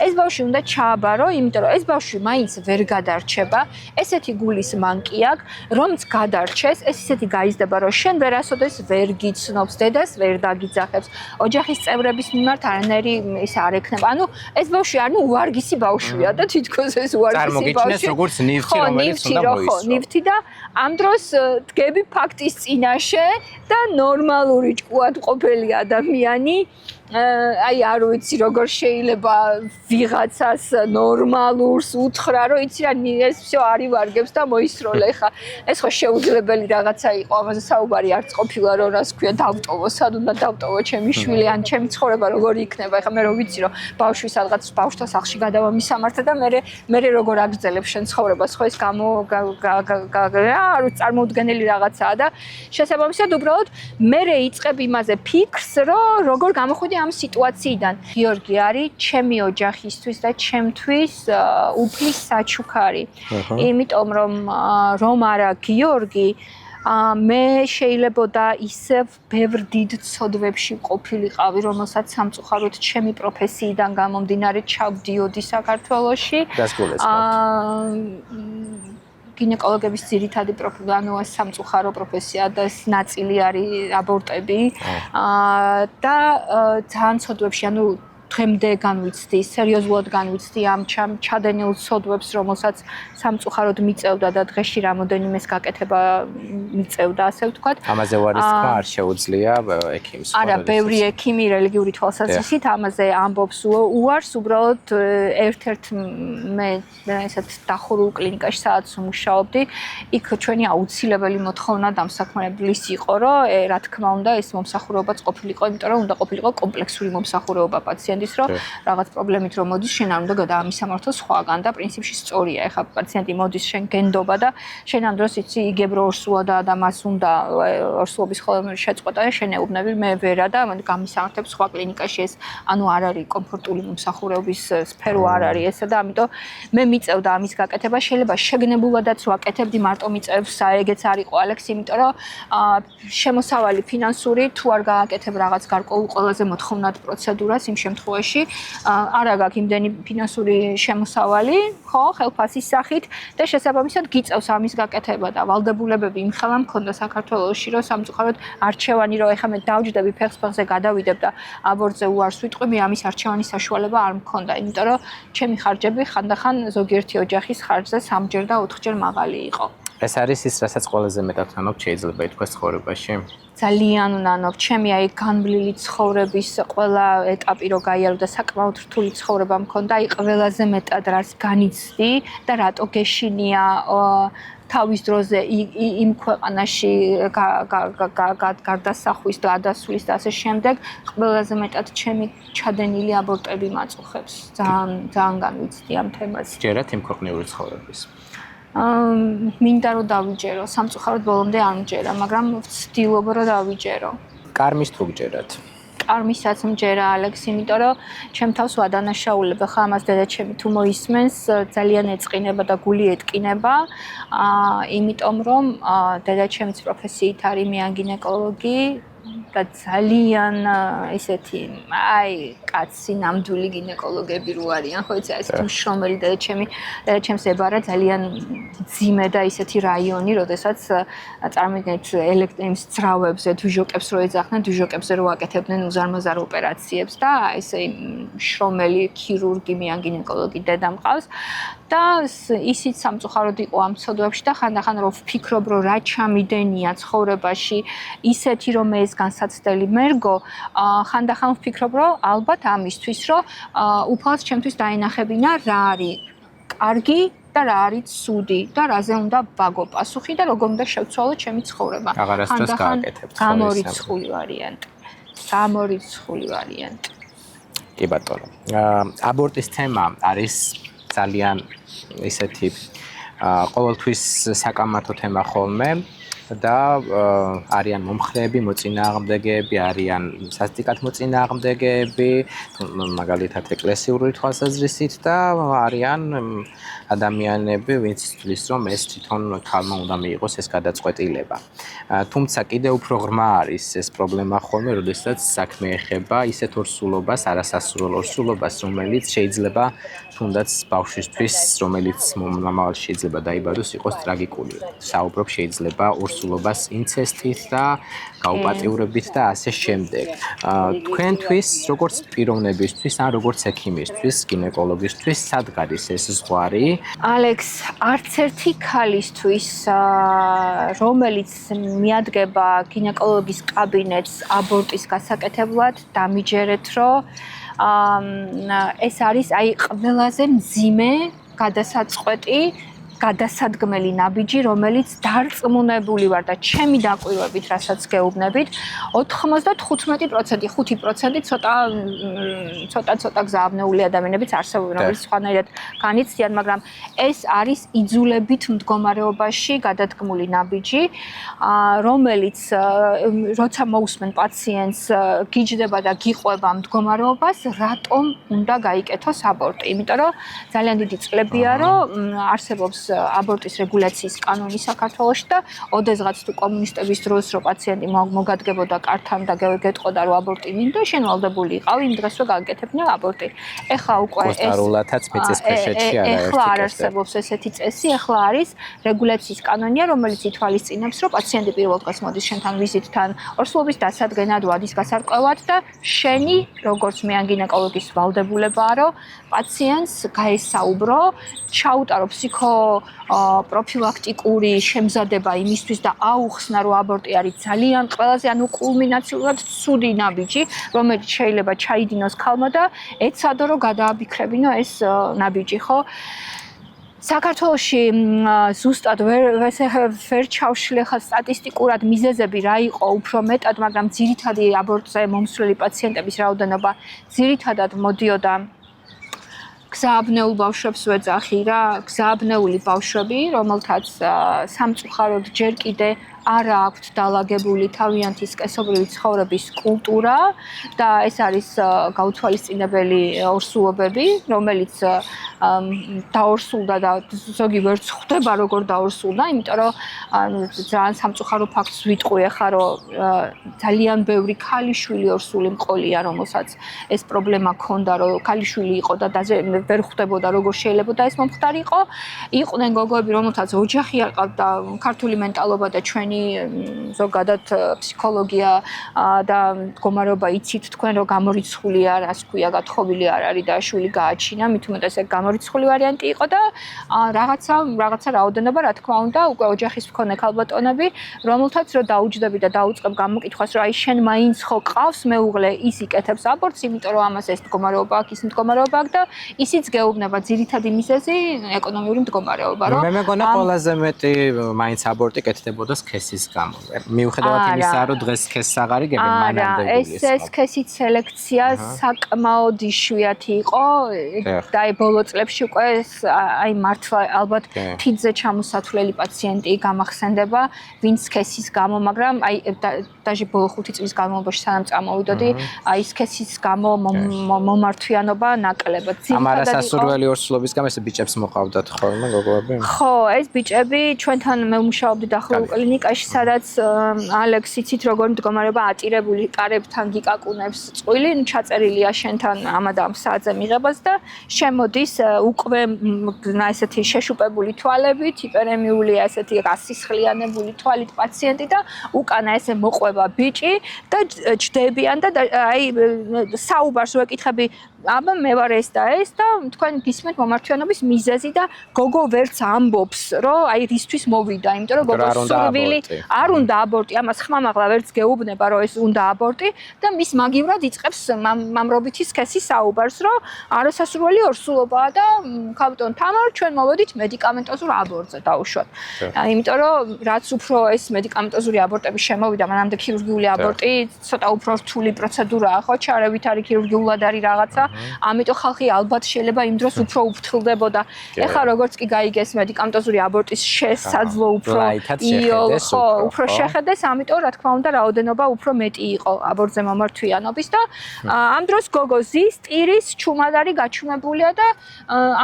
ეს ბავშვი უნდა ჩააბარო, იმიტომ რომ ეს ბავშვი მაინც ვერ გადარჩება, ესეთი გულის მანკი აქვს, რომც გადარჩეს, ეს ისეთი გაიზრდება, რომ შენ ვერასოდეს ვერ გიცნობს, დედას ვერ დაგიძახებს. ოჯახის წევრების მიმართ არანაირი ის არ ექნება. ანუ ეს ბავშვი არის უვარგისი ბავშვია და თითქოს ეს უვარგისი ბავშვი. წარმოგიჩნეს როგორც ნივთი, რომელიც უნდა მოისწრო. ნივთი და ამ დროს დგები ფაქტის წინაშე და ნორმალური ჭკუათმყოფელი ადამიანი აი არ ვიცი როგორ შეიძლება ვიღაცას ნორმალურს უთხრა რომ იცი რა ეს всё არის ვარგებს და მოისროლე ხა ეს ხო შეუძლებელი რაღაცა იყო ამაზე საუბარი არც ყოფილა რომ რას ქვია დავტოვო სად უნდა დავტოვო ჩემი შვილი ან ჩემი ცხოვრება როგორი იქნება ხა მე რო ვიცი რომ ბავშვი სადღაც ბავშვთა სახლში გადავა მისამართე და მე როგორ აგრძელებ შენ ცხოვრებას ხო ეს არ წარმოუდგენელი რაღაცაა და შესაბამისად უბრალოდ მე იწყებ იმაზე ფიქრს რომ როგორ გამოხვიდე ამ სიტუაციიდან. გიორგი არის ჩემი ოჯახისთვის და ჩემთვის უფლის საჩუქარი. იმიტომ რომ არა გიორგი მე შეიძლებოდა ისევ ბევრ დიდ ცოდვებში ყოფილიყავი, რომელსაც სამწუხაროდ ჩემი პროფესიიდან გამომდინარე ჩავდიოდი საქართველოში. გინეკოლოგების ძირითადი ანუ სამწუხარო პროფესია და ეს ნაწილი არის აბორტები და ძალიან ცოდვებში, ანუ დღემდე განვიცდი, სერიოზულად განვიცდი ამ ჩადენილ ცოდვებს, რომელსაც სამწუხაროდ მიწევდა და დღეში რამოდენიმეს გაკეთება მიწევდა, ასე ვთქვათ. ამაზე ვარის თქმა არ შეუძლია ექიმს. არა, ბევრი ექიმი რელიგიური თვალსაზრისით ამაზე ამბობს უარს, უბრალოდ ერთ-ერთ მე ესეთ დახურულ კლინიკაში სადაც ვმუშაობდი, იქ ჩვენი აუცილებელი მოთხოვნა დამსაქმებლის იყო, რომ რა თქმა უნდა ეს მომსახურებაც ყოფილიყო, იმიტომ რომ უნდა ყოფილიყო კომპლექსური მომსახურება პაციენტ რომ რაღაც პრობლემით რომ მოდის შენ არ უნდა გადაამისამართო სხვაგან და პრინციპში სწორია. ეხლა პაციენტი მოდის შენ გენდობა და შენ ამ დროს იცი იგებ რო ორსულა და მას უნდა ორსულობის ხოლმე შეწყვეტა და შენ ეუბნები მე ვერა და გამისამართებ სხვა კლინიკაში ეს ანუ არ არის კომფორტული მომსახურების სფერო არ არის ესა და ამიტომ მე მიწევდა ამის გაკეთება შეიძლება შეგნებულადაც ვაკეთებდი მარტო მიწევს ეგეც არ იყო ალექსი იმიტომ რომ შემოსავალი ფინანსური თუ არ გააკეთებ რაღაც გარკვეულ ყველაზე მოთხოვნად პროცედურას იმ შემთხვევაში სიცოცხლეში არა გაქვს იმდენი ფინანსური შემოსავალი, ხო, ხელფასის სახით და შესაბამისად გიწევს ამის გაკეთება და ვალდებულებები იმხელა მქონდა საქართველოში, რომ სამწუხაროდ არჩევანი რომ ეხლა მე დავჯდები ფეხსფონზე გადავიდებ და აბორტზე უარს ვიტყვი, მე ამის არჩევანის საშუალება არ მქონდა, იმიტომ რომ ჩემი ხარჯები ხანდახან ზოგიერთი ოჯახის ხარჯზე 3-ჯერ და 4-ჯერ მაღალი იყო. ეს არის ის, რასაც ყველაზე მეტად ვთანობთ შეიძლება ითქვას ცხოვრებაში. ძალიან უნანობ, ჩემი აი განვლილი ცხოვრების ყველა ეტაპი რო გაიარო და საკმაოდ რთული ცხოვრება მქონდა, აი ყველაზე მეტად რაც განიცდი და რატო გეშინია თავის დროზე იმ ქვეყანაში გარდასახვის და ადასვლის და ასე შემდეგ, ყველაზე მეტად ჩემი ჩადენილი აბორტები მაწუხებს. ძალიან განვიცდი ამ თემას. ჯერათ იმ ქვეყნიური ცხოვრების. მინდა რომ დავიჯერო, სამწუხაროდ ბოლომდე არ მჯერა, მაგრამ ვცდილობ რომ დავიჯერო. კარმის თუ გჯერათ? კარმისაც მჯერა ალექს, იმიტომ რომ ჩემ თავს ვადანაშაულებ, ხა ამას დედაჩემი თუ მოისმენს, ძალიან ეწყინება და გული ეტკინება. იმიტომ რომ დედაჩემიც პროფესიით არის მეანგინეკოლოგი და ძალიან ისეთი აი კაცი ნამდვილი გინეკოლოგები რო არიან, ხო იცი, ეს მშრომელი დედაჩემს ებარა ძალიან ძიმე და ისეთი რაიონი, როდესაც წარმოგიდგენთ ელექტრიმს ძრავებზე, დვიჟოკებს რო ეძახდნენ, დვიჟოკებზე რო აკეთებდნენ უზარმაზარ ოპერაციებს და ესე მშრომელი ქირურგი მეანგინეკოლოგი დედა მყავს და ისიც სამწუხაროდ იყო ამ ცოდვებში და ხანდახან რო ვფიქრობ, რომ რა ჩამიდენია ცხოვრებაში, ისეთი რომ ეს განსაცდელი მერგო, ხანდახან ვფიქრობ, რომ ალბათ ამისთვის, რომ უფალს ჩემთვის დაენახებინა რა არის კარგი და რა არის ცუდი და რაზე უნდა ვაგო პასუხი და როგორ უნდა შევცვალო ჩემი ცხოვრება. აღარასდროს გააკეთებთ გამორიცხული ვარიანტი. კი ბატონო. აბორტის თემა არის ძალიან ისეთი ყოველთვის საკამათო თემა ხოლმე და არიან მომხრეები, მოწინააღმდეგეები, არიან სასტიკად მოწინააღმდეგეები, მაგალითად ეკლესიური თვალსაზრისით და არიან ადამიანები, ვინც თვლის, რომ ეს თვითონ ქალმა უნდა მიიღოს ეს გადაწყვეტილება. თუმცა კიდევ უფრო ღრმა არის ეს პრობლემა ხოლმე, როდესაც საქმე ეხება ისეთ ორსულობას, არასასურველ ორსულობას, რომელიც შეიძლება თუნდაც ბავშვისთვის, რომელიც მომავალში შეიძლება დაიბადოს, იყოს ტრაგიკული. საუბრობ შეიძლება ორსულობას ინცესტით და გაუპატიურებით და ასე შემდეგ. თქვენთვის, როგორც პიროვნებისთვის, ან როგორც ექიმისთვის, გინეკოლოგისთვის, სად გადის ეს ზღვარი? ალექს, არც ერთი ქალისთვის, რომელიც მიადგება გინეკოლოგის კაბინეტს აბორტის გასაკეთებლად, დამიჯერეთ, რომ ეს არის აი ყველაზე მძიმე გადასაწყვეტი გადასადგმელი ნაბიჯი, რომელიც დარწმუნებული ვარ და ჩემი დაკვირვებით, რასაც გეუბნებით, 95%, 5% ცოტა გზააბნეული ადამიანებიც არსებობენ, რომელიც სხვანაირად განიცდიან, მაგრამ ეს არის იძულებით მდგომარეობაში გადადგმული ნაბიჯი, რომელიც როცა მოусმენ პაციენტს, გიჯდება და გიყვება მდგომარეობას, რატომ უნდა გაიკეთოს აბორტი? იმიტომ რომ ძალიან დიდი წლებია, რომ არსებობს აბორტის რეგულაციის კანონი საქართველოში და ოდესღაც თუ კომუნისტების დროს რო პაციენტი მოგადგებოდა კართან და გეტყოდა რომ აბორტი მინდა, შენ ვალდებული იყავი იმ დღესვე გააკეთებინა აბორტი. ეხლა უკვე ეს კონსტიტუციათაც მიწის ქვეშეთში ეხლა არ არსებობს ესეთი წესი, ეხლა არის რეგულაციის კანონია, რომელიც ითვალისწინებს, რომ პაციენტი პირველ დღეს მოდის შენთან ვიზიტთან, ორსულობის დასადგენად, ვადის გასარკვევად და შენი როგორც მეანგინეკოლოგის ვალდებულებაა, რომ პაციენტს გაესაუბრო, ჩაუტარო პროფილაქტიკური შემზადება იმისთვის და აუხსნა, რომ აბორტი არის ძალიან ყველაზე ანუ კულმინაციურად ცუდი ნაბიჯი, რომელიც შეიძლება ჩაიდინოს ქალმა და ეცადო, რომ გადააბიქრებინო ეს ნაბიჯი, ხო? საქართველოში ზუსტად ვერ ჩავშლი ხა სტატისტიკურად მიზეზები რა იყო უფრო მეტად, მაგრამ ძირითადი აბორტზე მომსვლელი პაციენტების რაოდენობა ძირითადად მოდიოდა გზააბნეულ ბავშვებს ვეძახი რა, გზააბნეული ბავშვები, რომელთაც სამწუხაროდ ჯერ კიდე არა აქვთ დალაგებული თავიანთი სქესობრივი ცხოვრების კულტურა და ეს არის გაუთვალისწინებელი ორსულობები, რომელიც დაორსულდა და ზოგი ვერც ხვდება როგორ დაორსულდა, იმიტომ რომ ძალიან სამწუხარო ფაქტს ვიტყვი ახლა რომ ძალიან ბევრი ქალიშვილი ორსული მყოლია, რომელსაც ეს პრობლემა ჰქონდა, რომ ქალიშვილი იყო და ვერ ხვდებოდა როგორ შეიძლება ეს მომხდარიყო. იყვნენ გოგოები, რომელთაც ოჯახი არ ყავდა, ქართული მენტალობა და ჩვენი ზოგადად ფსიქოლოგია და მდგომარეობა იცით თქვენ რომ გამორიცხული არ, ასე ქვია, გათხოვილი არ არის და შვილი გააჩინა, მით უმეტეს ეგ გამორიცხული ვარიანტი იყო და რაღაცა რაოდენობა, რა თქმა უნდა, უკვე ოჯახის მქონე ქალბატონები, რომელთაც რომ დაუჯდები და დაუწყებ გამოკითხვას, რომ აი შენ მაინც ხო ყავს მეუღლე, ის იკეთებს აბორტს, იმიტომ რომ ამას ეს მდგომარეობა აქვს, ის მდგომარეობა აქვს და ისიც გეუბნება ძირითადი მიზეზი ეკონომიური მდგომარეობა, რომ მე მეგონა ყველაზე მეტი მაინც აბორტი კეთდებოდა სქესის გამო. მიუხედავად იმისა, რომ დღეს სქესს აღარ იგებენ, მანამდე გულის. ეს სქესის სელექცია საკმაოდ იშვიათი იყო და აი ბოლო წლებში უკვე აი მართლა ალბათ თითზე ჩამოსათვლელი პაციენტი გამახსენდება, ვინც სქესის გამო, მაგრამ აი დაჟე ბოლო 5 წლის განმავლობაში სანამ წამოვიდოდი, აი სქესის გამო მომართვიანობა ნაკლებად. ამ არასასურველი ორსულობის გამო ეს ბიჭებს მოყავდათ ხოლმე გოგოები? ხო, ეს ბიჭები ჩვენთან მე ვმუშაობდი დაახლოებით კლინიკაში, სადაც ალექს იცით როგორ მდგომარეობა ატირებული კარებთან გიკაკუნებს წყვილი, ჩაწერილია შენთან ამადამ საათზე მიღებას და შემოდის უკვე ესეთი შეშუპებული თვალებით, ჰიპერემიული ესეთი გასისხლიანებული თვალით პაციენტი და უკანა ესე მოყვება ბიჭი და ჯდებიან და აი საუბარს ვეკითხები აბა მე ვარ ეს და თქვენ გისმენთ მომართვიანობის მიზეზი და გოგო ვერც ამბობს რომ აი რისთვის მოვიდა, იმიტომ რომ გოგოს სურვილი არ უნდა აბორტი, ამას ხმამაღლა ვერც გეუბნება რომ ეს უნდა აბორტი და მის მაგივრად იწყებს მამრობითი სქესის საუბარს, რომ არასასურველი ორსულობაა და ქალბატონ თამარ ჩვენ მოვედით მედიკამენტოზურ აბორტზე დაუშვათ. იმიტომ რომ რაც უფრო ეს მედიკამენტოზური აბორტები შემოვიდა, მანამდე ქირურგიული აბორტი ცოტა უფრო რთული პროცედურაა, ხო, ჩარევით არის ქირურგიულად არის რაღაცა. ამიტომ ხალხი ალბათ შეიძლება იმ დროს უფრო უფრთხილდებოდა. ეხლა როგორც კი გაიგეს მედიკამენტოზური აბორტის შესაძლო უფრო უფრო შეხედეს, ამიტომ რა თქმა უნდა რაოდენობა უფრო მეტი იყო აბორტზე მომართვიანობის და ამ დროს გოგო ზის, ტირის, ჩუმად არის გაჩუმებულია და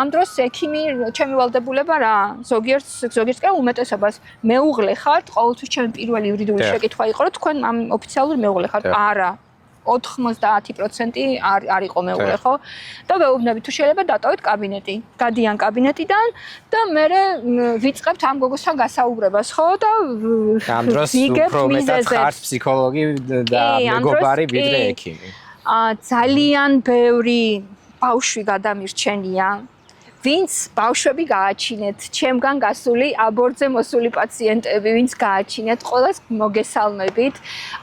ამ დროს ექიმი ჩემი ვალდებულება რა, ზოგიერთს კი უმეტესობას მეუღლე ხართ, ყოველთვის ჩემი პირველი იურიდიული შეკითხვა იყო, რომ თქვენ ამ ოფიციალური მეუღლე ხართ? არა. 90% არ იყო მეუღლე, ხო? და ვეუბნები თუ შეიძლება დატოვეთ კაბინეტი. გადიან კაბინეტიდან და მე ვიწყებთ ამ გოგოსთან გასაუბრებას, ხო? და ამ დროს უფრო მეტად ხართ ფსიქოლოგი და მეგობარი ვიდრე ექიმი. ძალიან ბევრი ბავშვი გადამირჩენია. ვინც ბავშვები გააჩინეთ, ჩემგან გასული აბორტზე მოსული პაციენტები, ვინც გააჩინეთ, ყველას მოგესალმებით.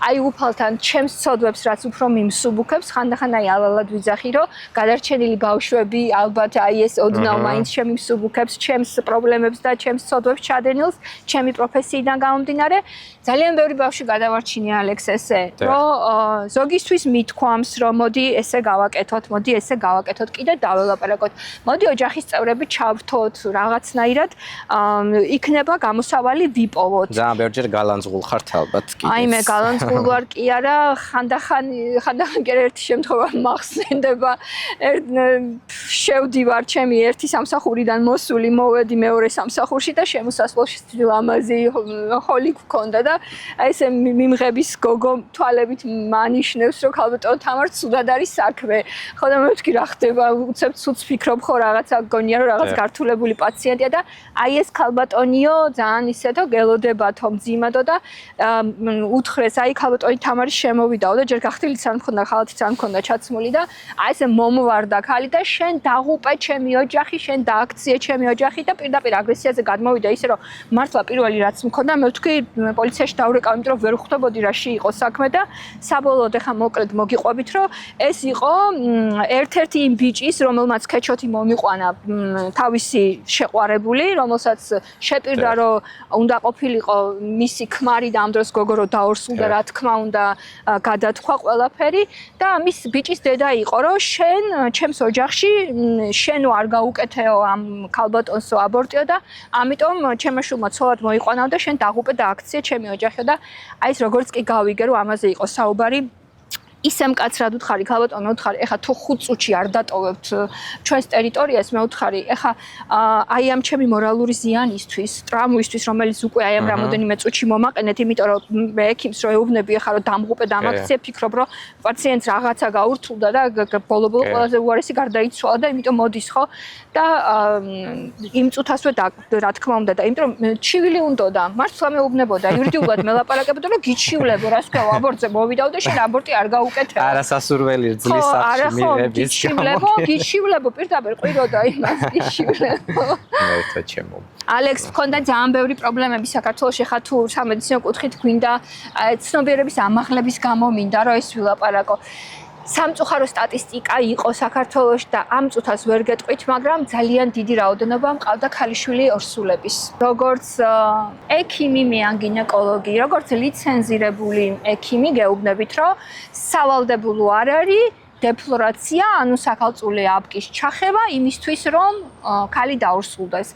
აი უფალთან ჩემს ცოდვებს რაც უფრო მიმსუბუქებს, ხანდახან აი ალალად ვიძახი, რომ გადარჩენილი ბავშვები ალბათ აი ეს ოდნავ მაინც შემიმსუბუქებს ჩემს პრობლემებს და ჩემს ცოდვებს ჩადენილს, ჩემი პროფესიიდან გამომდინარე. ძალიან ბევრი ბავშვი გადავარჩინია ალექს ესე, რომ ზოგისთვის მithქვამს, რომ მოდი ესე გავაკეთოთ, მოდი ესე გავაკეთოთ, კიდე დაველაპარაკოთ. მოდი ოჯახის წევრები ჩავრთოთ რაღაცნაირად, იქნება გამოსავალი ვიპოვოთ. ძალიან ბევრჯერ გალანძღულ ხართ ალბათ კიდე. აი მე გალანძღულ ვარ კი არა, ხანდახან კი ერთი შემთხვევა მახსენდება. შევდივარ ჩემი ერთი სამსახურიდან მოსული, მოვედი მეორე სამსახურში და შემოსასვლელში ლამაზი ჰოლი გქონდა და აი ესე მიმღების გოგო თვალებით მანიშნებს, რომ ქალბატონ თამარ ცუდად არის საქმე. ხო და მე ვთქვი რა ხდება, უცებ ცუდს ფიქრობ ხო რაღაცა გონია რომ რაღაც გართულებული პაციენტია და აი ეს ქალბატონიო ძალიან ისეთო გელოდებათო მძიმადო და უთხრეს აი ქალბატონი თამარი შემოვიდაო და ჯერ გახდილიც არ მქონდა, ხალათიც არ მქონდა ჩაცმული და აი ესე მომვარდა ქალი და შენ დაღუპე ჩემი ოჯახი, შენ დააქციე ჩემი ოჯახი და პირდაპირ აგრესიაზე გადმოვიდა ისე რომ მართლა პირველი რაც მქონდა მე ვთქვი პოლიციაში დავრეკავ, იმიტომ რომ ვერ ხვდებოდი რაში იყო საქმე და საბოლოოდ ახლა მოკლედ მოგიყვებით რომ ეს იყო ერთ-ერთი იმ ბიჭის, რომელმაც ქეჩოთი მომიყვანა თავისი შეყვარებული, რომელსაც შეპირდა რომ უნდა ყოფილიყო მისი ქმარი და ამ დროს გოგო რო დაორსულდა, რა თქმა უნდა, გადათქვა ყველაფერი და მის ბიჭის დედა იყო რომ შენ ჩემს ოჯახში შენ არ გაუკეთეო ამ ქალბატონსო აბორტიო და ამიტომ ჩემმა შვილმა ცოლად მოიყვანაო და შენ დაღუპე და აქცია ჩემი ოჯახიო და აი ეს როგორც კი გავიგე რომ ამაზე იყო საუბარი ისე მკაცრად უთხარი ქალბატონო მე უთხარი ეხა თუ 5 წუთში არ დატოვებთ ჩვენს ტერიტორიას მე უთხარი ეხა აი ამ ჩემი მორალური ზიანისთვის ტრამვისთვის რომელიც უკვე აი ამ რამოდენიმე წუთში მომაყენეთ იმიტომ რომ მე ექიმს რო ეუბნები ეხა რომ დამღუპე დამაქციე ფიქრობ რომ პაციენტს რაღაცა გაურთულდა და ბოლო-ბოლო ყველაზე უარესი გარდაიცვალა და იმიტომ მოდის ხო და იმ წუთასვე რა თქმა უნდა და იმიტომ რომ ჩივილი უნდოდა მართლა მეუბნებოდა იურიდიულად მელაპარაკებოდა რომ გიჩივლებო რას ქვია აბორტზე მოვიდაო და შენ აბორტი არ არასასურველი რძლის სახში მიღების გამო. გიჩივლებო პირდაპირ ყვიროდა იმას გიჩივლებო. მერტო ჩემო. ალექს მქონდა ძალიან ბევრი პრობლემები საქართველოში ხა თუ სამედიცინო კუთხით გვინდა ცნობიერების ამაღლების გამო მინდა რომ ეს ვილაპარაკო. სამწუხარო სტატისტიკა იყო საქართველოში და ამ წუთას ვერ გეტყვით, მაგრამ ძალიან დიდი რაოდენობა მყავდა ქალიშვილი ორსულების. როგორც ექიმი მე ან გინეკოლოგი, როგორც ლიცენზირებული ექიმი გეუბნებით, რომ სავალდებულო არ არის დეფლორაცია, ანუ საქალწულე აპკის ჩახება იმისთვის, რომ ქალი დაორსულდეს.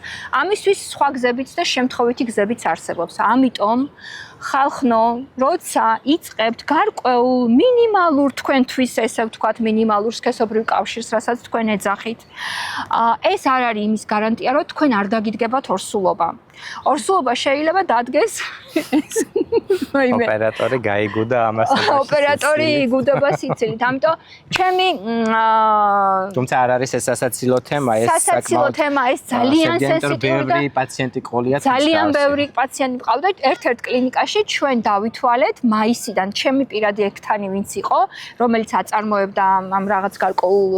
ამისთვის სხვა გზებიც და შემთხვევითი გზებიც არსებობს. ამიტომ ხალხნო, როცა იწყებთ გარკვეულ მინიმალურ თქვენთვის, ესე ვთქვათ, მინიმალურ სქესობრივ კავშირს, რასაც თქვენ ეძახით, ეს არ არის იმის გარანტია, რომ თქვენ არ დაგიდგებათ ორსულობა. ორსულობა შეიძლება დადგეს ოპერატორი გაიგუდა ამას. ოპერატორი იგუდება სიცილით. ამიტომ ჩემი თუმცა არ არის ეს სასაცილო თემა, ეს სასაცილო თემა, ეს ძალიან სენსიტიური და ბევრი პაციენტი ყოლია. ძალიან ბევრი პაციენტი მყავდა. ერთ-ერთ კლინიკაში ჩვენ დავითვალეთ მაისიდან ჩემი პირადი ექთანი ვინც იყო, რომელიც აწარმოებდა ამ რაღაც გარკვეულ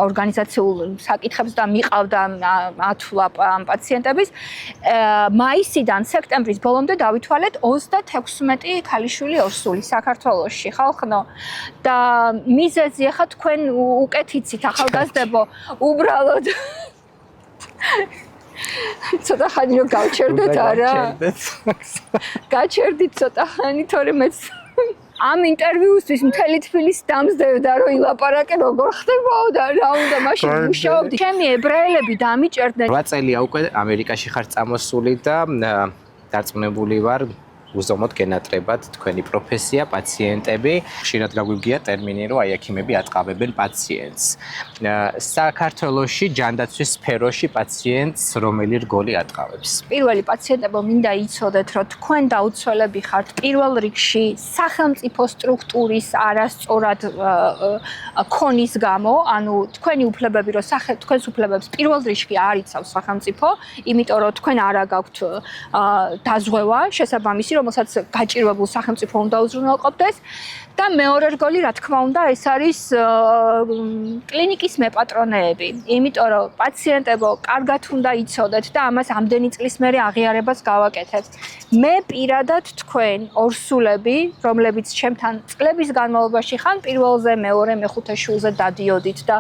ორგანიზაციულ საკითხებს და მიყავდა ათვლა ამ პაციენტების მაისიდან სექტემბრის ბოლომდე დავითვალეთ 36 ქალიშვილი ორსული საქართველოში ხალხნო და მიზეზი ახლა თქვენ უკეთ იცით ახალგაზრდებო უბრალოდ ცოტა ხანი რომ გავჩერდეთ არა გაჩერდით ცოტა ხანი თორე მეც ამ ინტერვიუსთვის მთელი თბილისი დამსდევდა რომ ილაპარაკე როგორ ხდებაო და რა უნდა მაშინ მუშაობდი ჩემი ებრაელები დამიჭერდნენ 8 წელია უკვე ამერიკაში ხარ წამოსული და დარწმუნებული ვარ უზომოდ გენატრებად თქვენი პროფესია პაციენტები ხშირად გაგვიგია ტერმინი რომ აი ექიმები ატყავებენ პაციენტს საქართველოში ჯანდაცვის სფეროში პაციენტს რომელი რგოლი ატყავებს პირველი პაციენტებო მინდა იცოდეთ რომ თქვენ დაუცველები ხართ პირველ რიგში სახელმწიფო სტრუქტურის არასწორად ქონის გამო ანუ თქვენი უფლებები რომ თქვენს უფლებებს პირველ რიგში არ იცავს სახელმწიფო იმიტომ რომ თქვენ არა გაქვთ დაზღვევა შესაბამისი რომელსაც გაჭირვებულ სახელმწიფო უნდა უზრუნველყოფდეს და მეორე რგოლი რა თქმა უნდა ეს არის კლინიკის მეპატრონეები იმიტომ რომ პაციენტებო კარგად უნდა იცოდეთ და ამას ამდენი წლის მერე აღიარებას გავაკეთებთ მე პირადად თქვენ ორსულები რომლებიც ჩემთან წლების განმავლობაში ხან პირველზე მეორე მეხუთე შვილზე დადიოდით და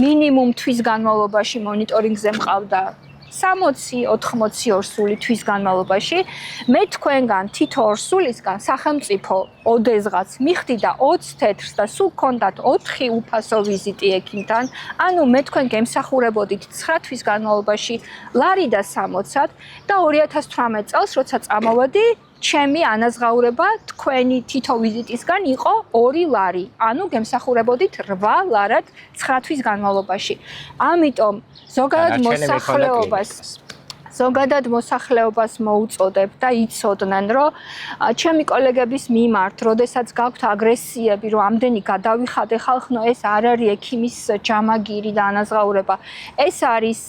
მინიმუმ თვის განმავლობაში მონიტორინგზე მყავდა 60-80 ორსული თვის განმავლობაში მე თქვენგან თითო ორსულისგან სახელმწიფო ოდესღაც მიხდი და 20 თეთრს და სულ გქონდათ 4 უფასო ვიზიტი ექიმთან ანუ მე თქვენ გემსახურებოდით 9 თვის განმავლობაში ლარი და 60-ად და 2018 წელს როცა წამოვედი ჩემი ანაზღაურება თქვენი თითო ვიზიტისგან იყო 2 ლარი ანუ გემსახურებოდით 8 ლარად 9 თვის განმავლობაში ამიტომ ზოგადად მოსახლეობას მოუწოდებ და იცოდნენ რომ ჩემი კოლეგების მიმართ, როდესაც გაქვთ აგრესიები, რომ ამდენი გადავიხადე ხალხნო, ეს არ არის ექიმის ჯამაგირი და ანაზღაურება. ეს არის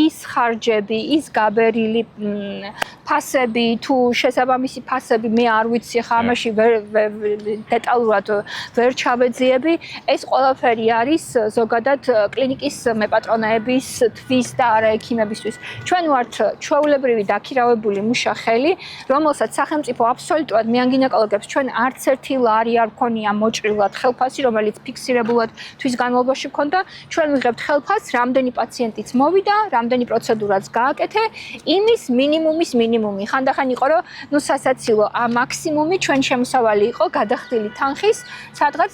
ის ხარჯები, ის გაბერილი ფასები თუ შესაბამისი ფასები მე არ ვიცი ხა ამაში დეტალურად ვერ ჩავეძიები ეს ყველაფერი არის ზოგადად კლინიკის მეპატრონეების თვის და არა ექიმებისთვის ჩვენ ვართ ჩვეულებრივი დაქირავებული მუშახელი რომელსაც სახელმწიფო აბსოლუტურად მიან გინეკოლოგებს ჩვენ არც ერთი ლარი არ გქონია მოჭრილად ხელფასი რომელიც ფიქსირებულად თვის განმავლობაში გქონდა ჩვენ ვიღებთ ხელფასს რამდენი პაციენტიც მოვიდა რამდენი პროცედურაც გააკეთე იმის მინიმუმი ხანდახან იყო რომ ნუ სასაცილო მაქსიმუმი ჩვენ შემოსავალი იყო გადახდილი თანხის სადღაც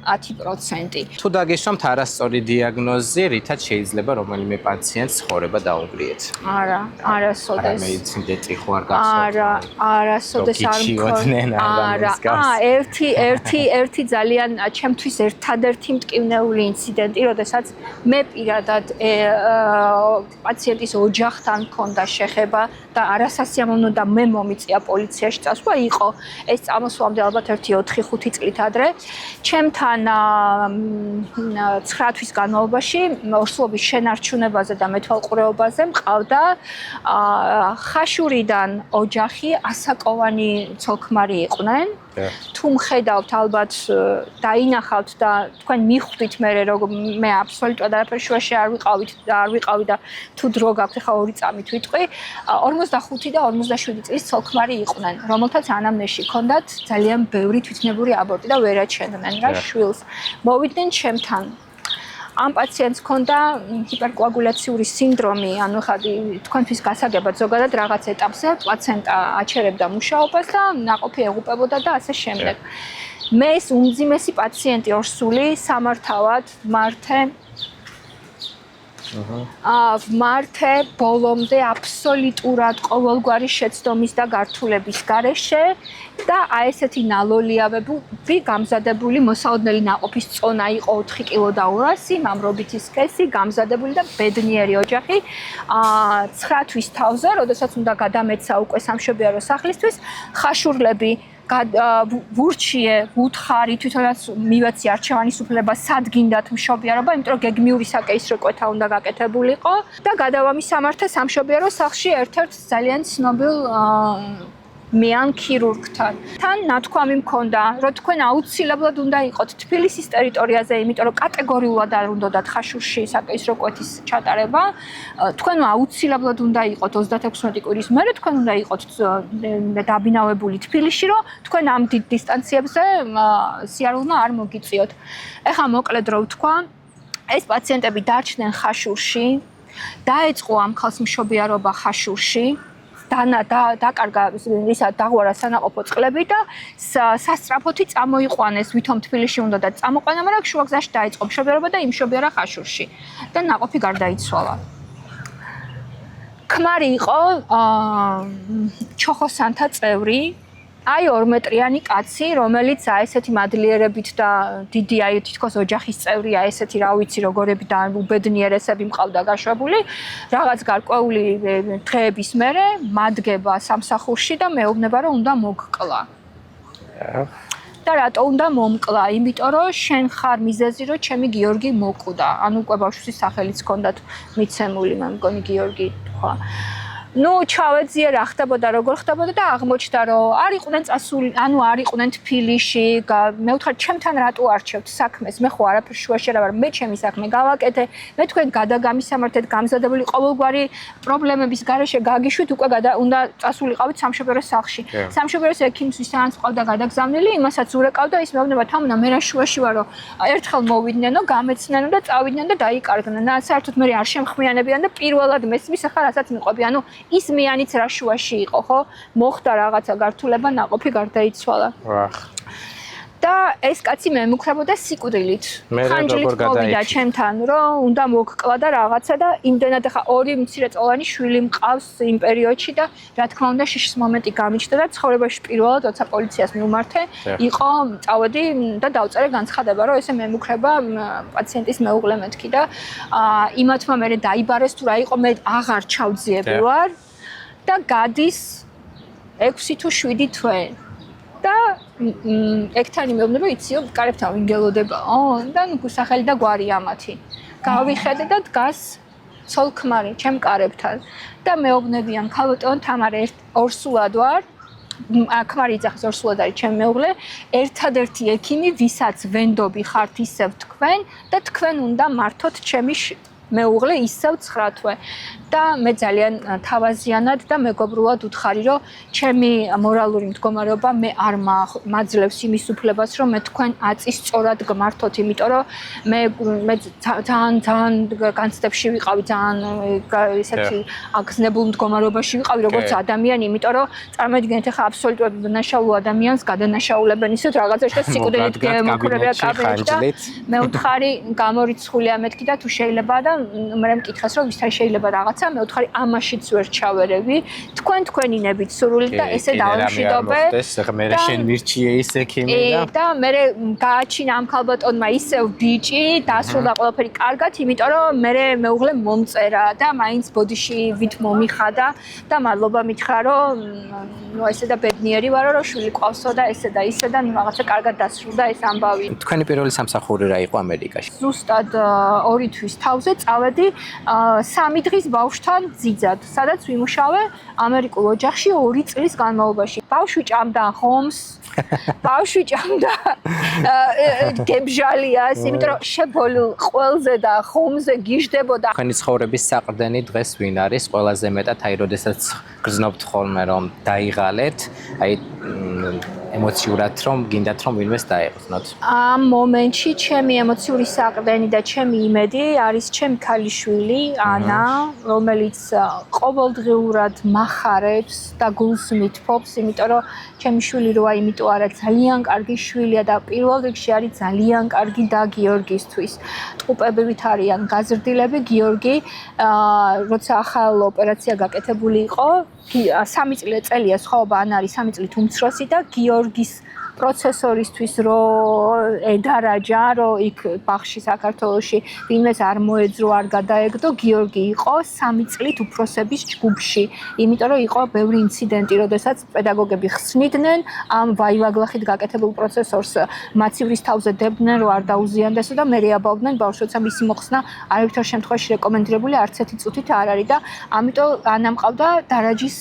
8-10%. თუ დაგესვამთ არასწორი დიაგნოზი, რითაც შეიძლება რომელიმე პაციენტს ცხოვრება დაუბრიეთ. არასოდეს. მედიცინდეტი ხო არ გახსოვთ? არასოდეს არ მქონია. ერთი ძალიან ჩემთვის ერთადერთი მტკივნეული ინციდენტი, როდესაც მე პირადად პაციენტის ოჯახთან მქონდა შეხება და არასასიამოვნო და მე მომიწია პოლიციაში წასვლა იყო. ეს წამოსვლამდე ალბათ 1-4-5 წლით ადრე. ჩემთან 9 თვის განმავლობაში ორსულობის შენარჩუნებაზე და მეთვალყურეობაზე მყავდა ხაშურიდან ოჯახი ასაკოვანი ცოლ-ქმარი იყვნენ. თუ მხედავთ ალბათ დაინახავთ და თქვენ მიხვდით მე რომ მე აბსოლუტურად არაფერი შუაში არ ვიყავი და თუ დრო გაქვთ ხა 2 წამით ვიტყვი 45 და 47 წლის ცოლ-ქმარი იყვნენ რომელთაც ანამნეზში ჰქონდათ ძალიან ბევრი თვითნებური აბორტი და ვერ აჩენდნენ რა შვილს მოვიდნენ ჩემთან ამ პაციენტს ჰქონდა ჰიპერკოაგულაციური სინდრომი, ანუ ხა თქვენთვის გასაგებად ზოგადად რაღაც ეტაპზე პლაცენტა აჩერებდა მუშაობას და ნაყოფი ეღუპებოდა და ასე შემდეგ. მე ეს უმძიმესი პაციენტი ორსული სამართავად მართე ბოლომდე აბსოლუტურად ყოველგვარი შეცდომის და გართულების გარეშე და აი ესეთი ნალოლიავები გამზადებული მოსაოდნელი ნაყოფის წონა იყო 4 კილო და 200 მამრობითი სქესი გამზადებული და ბედნიერი ოჯახი 9 თვის თავზე, როდესაც უნდა გადამეცა უკვე სამშობიარო სახლისთვის, ხაშურლები ვურჩიე, ვუთხარი, თვითონაც მივეცი არჩევანის უფლება, სად გინდათ მშობიარობა, იმიტომ რომ გეგმიური საკეისრო კვეთა უნდა გაკეთებულიყო და გადავამისამართე სამშობიარო სახლში ერთ-ერთ ძალიან ცნობილ მეან ქირურგთან. თან ნათქვამი მქონდა, რომ თქვენ აუცილებლად უნდა იყოთ თბილისის ტერიტორიაზე, იმიტომ რომ კატეგორიულად არ უნდათ ხაშურში საკეისრო კვეთის ჩატარება. თქვენ აუცილებლად უნდა იყოთ 36 კვირის მერე, თქვენ უნდა იყოთ დაბინავებული თბილისში, რომ თქვენ ამ დიდ დისტანციებზე სიარულმა არ მოგიწიოთ. ეხლა მოკლედ რო ვთქვა, ეს პაციენტები დარჩნენ ხაშურში, დაეწყო ამ ხალხს მშობიარობა ხაშურში. დაკარგა ისა დაღვარა სანაყოფო წყლები და სასწრაფოთი წამოიყვანეს ვითომ თბილისში უნდა და წამოყვანა, მაგრამ შუაგზაში დაიწყო მშობიარობა და იმშობიარა ხაშურში და ნაყოფი გარდაიცვალა. ქმარი იყო ჩოხოსანთა წევრი, აი 2 მეტრიანი კაცი, რომელიც აი ესეთი მადლიერებით და დიდი აი თითქოს ოჯახის წევრია, ესეთი რა ვიცი როგორები და უბედნიერესები მყავდა გაშვებული, რაღაც გარკვეული დღეების მერე მადგება სამსახურში და მეუბნება რომ უნდა მოგკლა. და რატო უნდა მომკლა? იმიტომ რომ შენ ხარ მიზეზი რომ ჩემი გიორგი მოკვდა. ანუ უკვე ბავშვის სახელიც ჰქონდათ მიცემული, მე მგონი გიორგი თქვა. ნუ ჩავეძიე რა ხდებოდა, როგორ ხდებოდა და აღმოჩნდა რომ არ იყვნენ წასული, ანუ არ იყვნენ თბილისში. მე ვთქვი, ჩემთან რატო არჩევთ საქმეს? მე ხო არაფერ შუაში არ ვარ, მე ჩემი საქმე გავაკეთე. მე თქვენ გადაგამისამართეთ გამზადებული ყოველგვარი პრობლემების გარეშე გაგიშვით, უკვე უნდა წასულიყავით სამშობიარო სახლში. სამშობიარო ექიმს ვისაც ყავდა გადაგზავნილი, იმასაც ურეკავდა, ის მეუბნება თამუნა, მე რა შუაში ვარო. ერთხელ მოვიდნენ, გამეცნენო და წავიდნენ და დაიკარგნენ. და საერთოდ მე არ შემხმიანებიან და პირველად მესმის ახლა რასაც მიყვები, ანუ ის მეანიც რა შუაში იყო, ხო? მოხდა რაღაცა გართულება, ნაყოფი გარდაიცვალა. და ეს კაცი მემუქრებოდა სიკვდილით. ხანჯლით მოვიდა ჩემთან, რომ უნდა მოგკლა და რაღაცა და იმდენად ახლა 2 მცირეწლოვანი შვილი მყავს იმ პერიოდში და რა თქმა უნდა შიშის მომენტი გამიჩნდა და ცხოვრებაში პირველად როცა პოლიციას მივმართე, იყო წავედი და დავწერე განცხადება, რომ ესე მემუქრება პაციენტის მეუღლე მეთქი და იმათმა მე დაიბარეს თუ რა იყო, მე აღარ ჩავძიები ვარ და გადის 6 თუ 7 თვე. და ექტანი მეუბნება იციო კარებთან ვინგელოდებაო და ნუ სახელი და გვარი ამათი გავიხედე და დგას ცოლ-ქმარი ჩემ კარებთან და მეუბნებიან ქალბატონ თამარა ორსულად ვარ ქმარი იძახის ორსულად არის ჩემი მეუღლე ერთადერთი ექიმი ვისაც ვენდობი ხართ ისევ თქვენ და თქვენ უნდა მართოთ ჩემი მეუღლე ისევ 9 თვე და მე ძალიან თავაზიანად და მეგობრულად ვუთხარი რომ ჩემი მორალური მდგომარეობა მე არ მაძლევს იმის უფლებას რომ მე თქვენ აწის სწორად გმართოთ იმიტომ რომ მე ძალიან განცდებში ვიყავი ძალიან ისეთი აგზნებულ მდგომარეობაში ვიყავი როგორც ადამიანი იმიტომ რომ წარმოიდგინეთ ახლა აბსოლუტურად დანაშაულ ადამიანს გადანაშაულებენ ისეთ რაღაცაში და სიკვდილით გემოქმედებია კაბინეტში და მე ვუთხარი გამორიცხულია მეთქი და თუ შეიძლება და მე მკითხეს რომ ვისთან შეიძლება რაღაცა მე ვუთხარი ამაშიც ვერ ჩავერევი თქვენინებით სურვილი და ესე დავამშვიდობე მე შენ მირჩიე ის ექიმი და მე გააჩინა ამ ქალბატონმა ისევ ბიჭი დასრულდა ყველაფერი კარგად იმიტომ რომ მე მეუღლე მომწერა და მაინც ბოდიში ვით მომიხადა და მადლობა მითხრა რომ ნუ ესე და ბედნიერი ვარო რომ შვილი ყავსო და ესე და ისე და ნუ რაღაცა კარგად დასრულდა ეს ამბავი თქვენი პირველი სამსახური რა იყო ამერიკაში ზუსტად 2 თვის თავზე წავედი 3 დღის ბავშვთან ძიძად, სადაც ვიმუშავე ამერიკულ ოჯახში 2 წლის განმავლობაში. ბავშვი ჭამდა ხომს, ბავშვი ჭამდა გებჟალიას, იმიტომ რომ შებოლილ ყველზე და ხომზე გიждდებოდა. თქვენი ცხოვრების საყრდენი დღეს ვინ არის? ყველაზე მეტად აი როდესაც გრძნობთ ხოლმე რომ დაიღალეთ, აი ემოციურად რომ გინდათ რომ ვინმეს დაეყრდნოთ. ამ მომენტში ჩემი ემოციური საყრდენი და ჩემი იმედი არის ჩემი ქალიშვილი ანა, რომელიც ყოველდღიურად מחარებს და გულს მithფობს, იმიტომ რომ ჩემი შვილი როა იმიტომ არა ძალიან კარგი შვილია და პირველ რიგში არის ძალიან კარგი და გიორგისთვის. ტყუპებით არიან გაზრდილები გიორგი, როცა ახალ ოპერაცია გაკეთებული იყო, 3 წელია სხვაობა ან არის 3 წლით უმცროსი და გიორგის პროცესორისთვის რო ედარაჯა რომ იქ ბაღში საქართველოში ვინმეს არ მოეძრო არ გადაეგდო გიორგი იყო 3 წლით უფროსების ჯგუფში იმიტომ რომ იყო ბევრი ინციდენტი როდესაც პედაგოგები ხსნიდნენ ამ ვაივაგლახით გაკეთებულ პროცესორს მაცივრის თავზე დებდნენ რომ არ დაუზიანდესო და მე რეაბავდნენ ბავშვს როცა მისი მოხსნა არავითარ შემთხვევაში რეკომენდირებული არც ერთი წუთით არ არის და ამიტომ ანამ ყავდა დარაჯის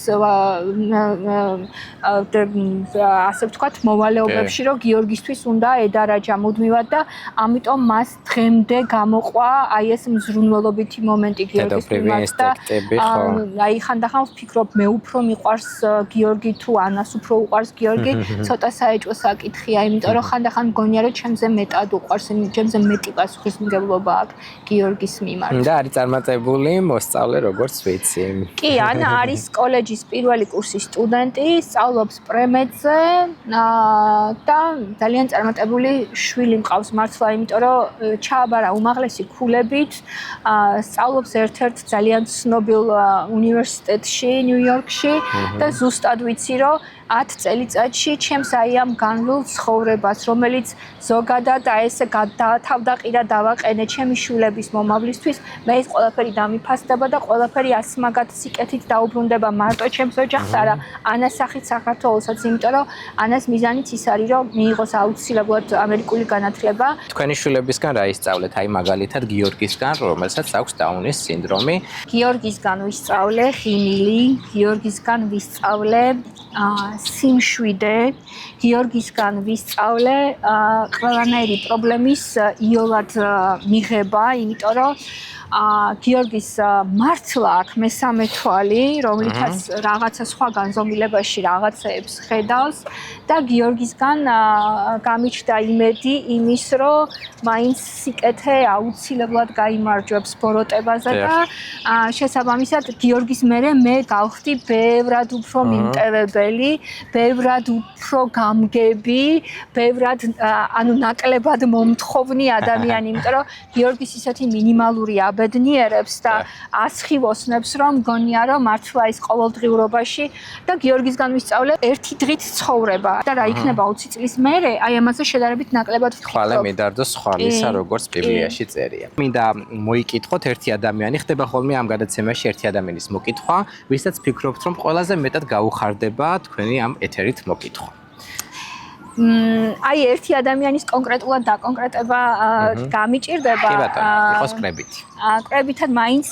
ასე ვთქვათ მოვალეობებში რომ გიორგისთვის უნდა ედარაჯა მუდმივად და ამიტომ მას დღემდე გამოყვა აი ეს მზრუნველობითი მომენტი გიორგის მიმართ და აი ხანდახან ვფიქრობ მე უფრო მიყვარს გიორგი თუ ანას უფრო უყვარს გიორგი ცოტა საეჭვო საკითხია იმიტომ რომ ხანდახან მგონია რომ ჩემზე მეტად უყვარს ჩემზე მეტი პასუხისმგებლობა აქვს გიორგის მიმართ და არის წარმატებული მოსწავლე როგორც ვიცი კი ანა არის კოლეჯის პირველი კურსის სტუდენტი სწავლობს პრემედზე და ძალიან წარმატებული შვილი მყავს მართლა, იმიტომ რომ ჩააბარა უმაღლესი ქულებით, სწავლობს ერთ-ერთ ძალიან ცნობილ უნივერსიტეტში, ნიუ-იორკში და ზუსტად ვიცი, რომ 10 წელიწადში ჩემს აი ამ განვლილ ცხოვრებას, რომელიც ზოგადად აი ესე თავდაყირა დავაყენე ჩემი შვილების მომავლისთვის, მე ეს ყველაფერი დამიფასდება და ყველაფერი ასმაგად სიკეთით დაუბრუნდება მარტო ჩემს ოჯახს, არა, ანას სახით საქართველოსაც, იმიტომ რომ ანას მიზანიც ის არის, რომ მიიღოს აუცილებლად ამერიკული განათლება. თქვენი შვილებისგან რა ისწავლეთ? აი მაგალითად გიორგისგან, რომელსაც აქვს დაუნის სინდრომი. გიორგისგან ვისწავლე ხინილი, გიორგისგან ვისწავლე სიმშვიდე, გიორგისგან ვისწავლე ყველანაირი პრობლემის იოლად მიღება, იმიტომ რომ გიორგის მართლა აქვს მესამე თვალი, რომლითაც რაღაცა სხვა განზომილებაში რაღაცეებს ხედავს და გიორგისგან გამიჩნდა იმედი იმის, რომ მაინც სიკეთე აუცილებლად გაიმარჯვებს ბოროტებაზე და შესაბამისად გიორგის მერე მე გავხდი ბევრად უფრო მიმტევებელი, ბევრად უფრო გამგები, ბევრად ანუ ნაკლებად მომთხოვნი ადამიანი, იმიტომ რომ გიორგის ისეთი მინიმალური ბედნიერებს და ასხივოსნებს რომ მგონია რომ მართლა ის ყოველდღიურობაში და გიორგისგან ვისწავლე ერთი დღით ცხოვრება და რა იქნება 20 წლის მერე აი ამაზე შედარებით ნაკლებად ვფიქრობ. ხვალე მიდარდო სხვალისა როგორც ბიბლიაში წერია. მინდა მოიკითხოთ ერთი ადამიანი ხდება ხოლმე ამ გადაცემაში ერთი ადამიანის მოკითხვა, ვისაც ფიქრობთ რომ ყველაზე მეტად გაუხარდება თქვენი ამ ეთერით მოკითხვა. აი ერთი ადამიანის კონკრეტულად დაკონკრეტება გამიჭირდება. კი ბატონო, იყოს კრებითი. კრებითად მაინც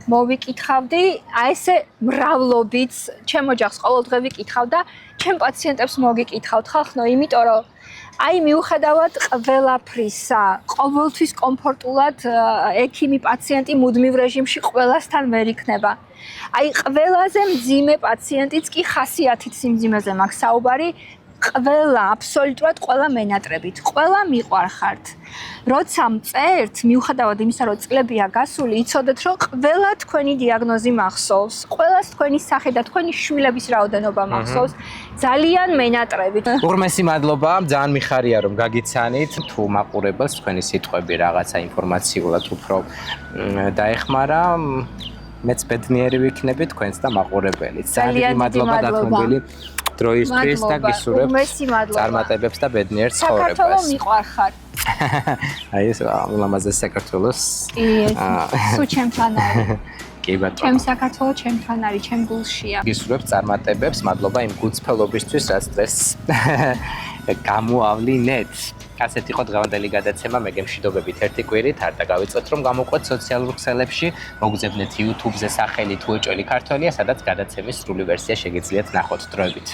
მოვიკითხავდი, აი ესე მრავლობით, ჩემ ოჯახს ყოველდღე ვიკითხავ და ჩემ პაციენტებს მოგიკითხავთ ხალხო, იმიტომ რომ აი მიუხედავად ყველაფრისა, ყოველთვის კომფორტულად ექიმი პაციენტი მუდმივ რეჟიმში ყველასთან ვერ იქნება. აი ყველაზე მძიმე პაციენტიც კი ხასიათით სიმძიმეზე მაქვს საუბარი, ყველა, აბსოლუტურად ყველა მენატრებით, ყველა მიყვარხართ. როცა მწერთ, მიუხედავად იმისა, რომ წლებია გასული, იცოდეთ, რომ ყველა თქვენი დიაგნოზი მახსოვს, ყველას თქვენი სახე და თქვენი შვილების რაოდენობა მახსოვს, ძალიან მენატრებით. უღრმესი მადლობა, ძალიან მიხარია რომ გაგიცანით, თუ მაყურებელს თქვენი სიტყვები რაღაცა ინფორმაციულად უფრო დაეხმარა, მეც ბედნიერი ვიქნები თქვენს და მაყურებელიც. ძალიან მადლობა დათმობილი დროისთვის და გისურვებთ წარმატებებს და ბედნიერ ცხოვრებას. საქართველოს მიყვარხარ. აი ეს ულამაზეს საქართველოს. სულ ჩემთან არის. კი ბატონო. ჩემ საქართველო ჩემთან არის, ჩემ გულშია. გისურვებთ წარმატებებს, მადლობა იმ გულწრფელობისთვის, რაც დღეს გამოავლინეთ. ასეთ იყო დღევანდელი გადაცემა, მე გემშვიდობებით ერთი კვირით, არ დაგავიწყეთ რომ გამოყვეთ სოციალურ ქსელებში, მოგძებნეთ YouTube-ზე სახელი თუ ეჭველი ქართველია, სადაც გადაცემის სრული ვერსია შეგიძლიათ ნახოთ დროებით.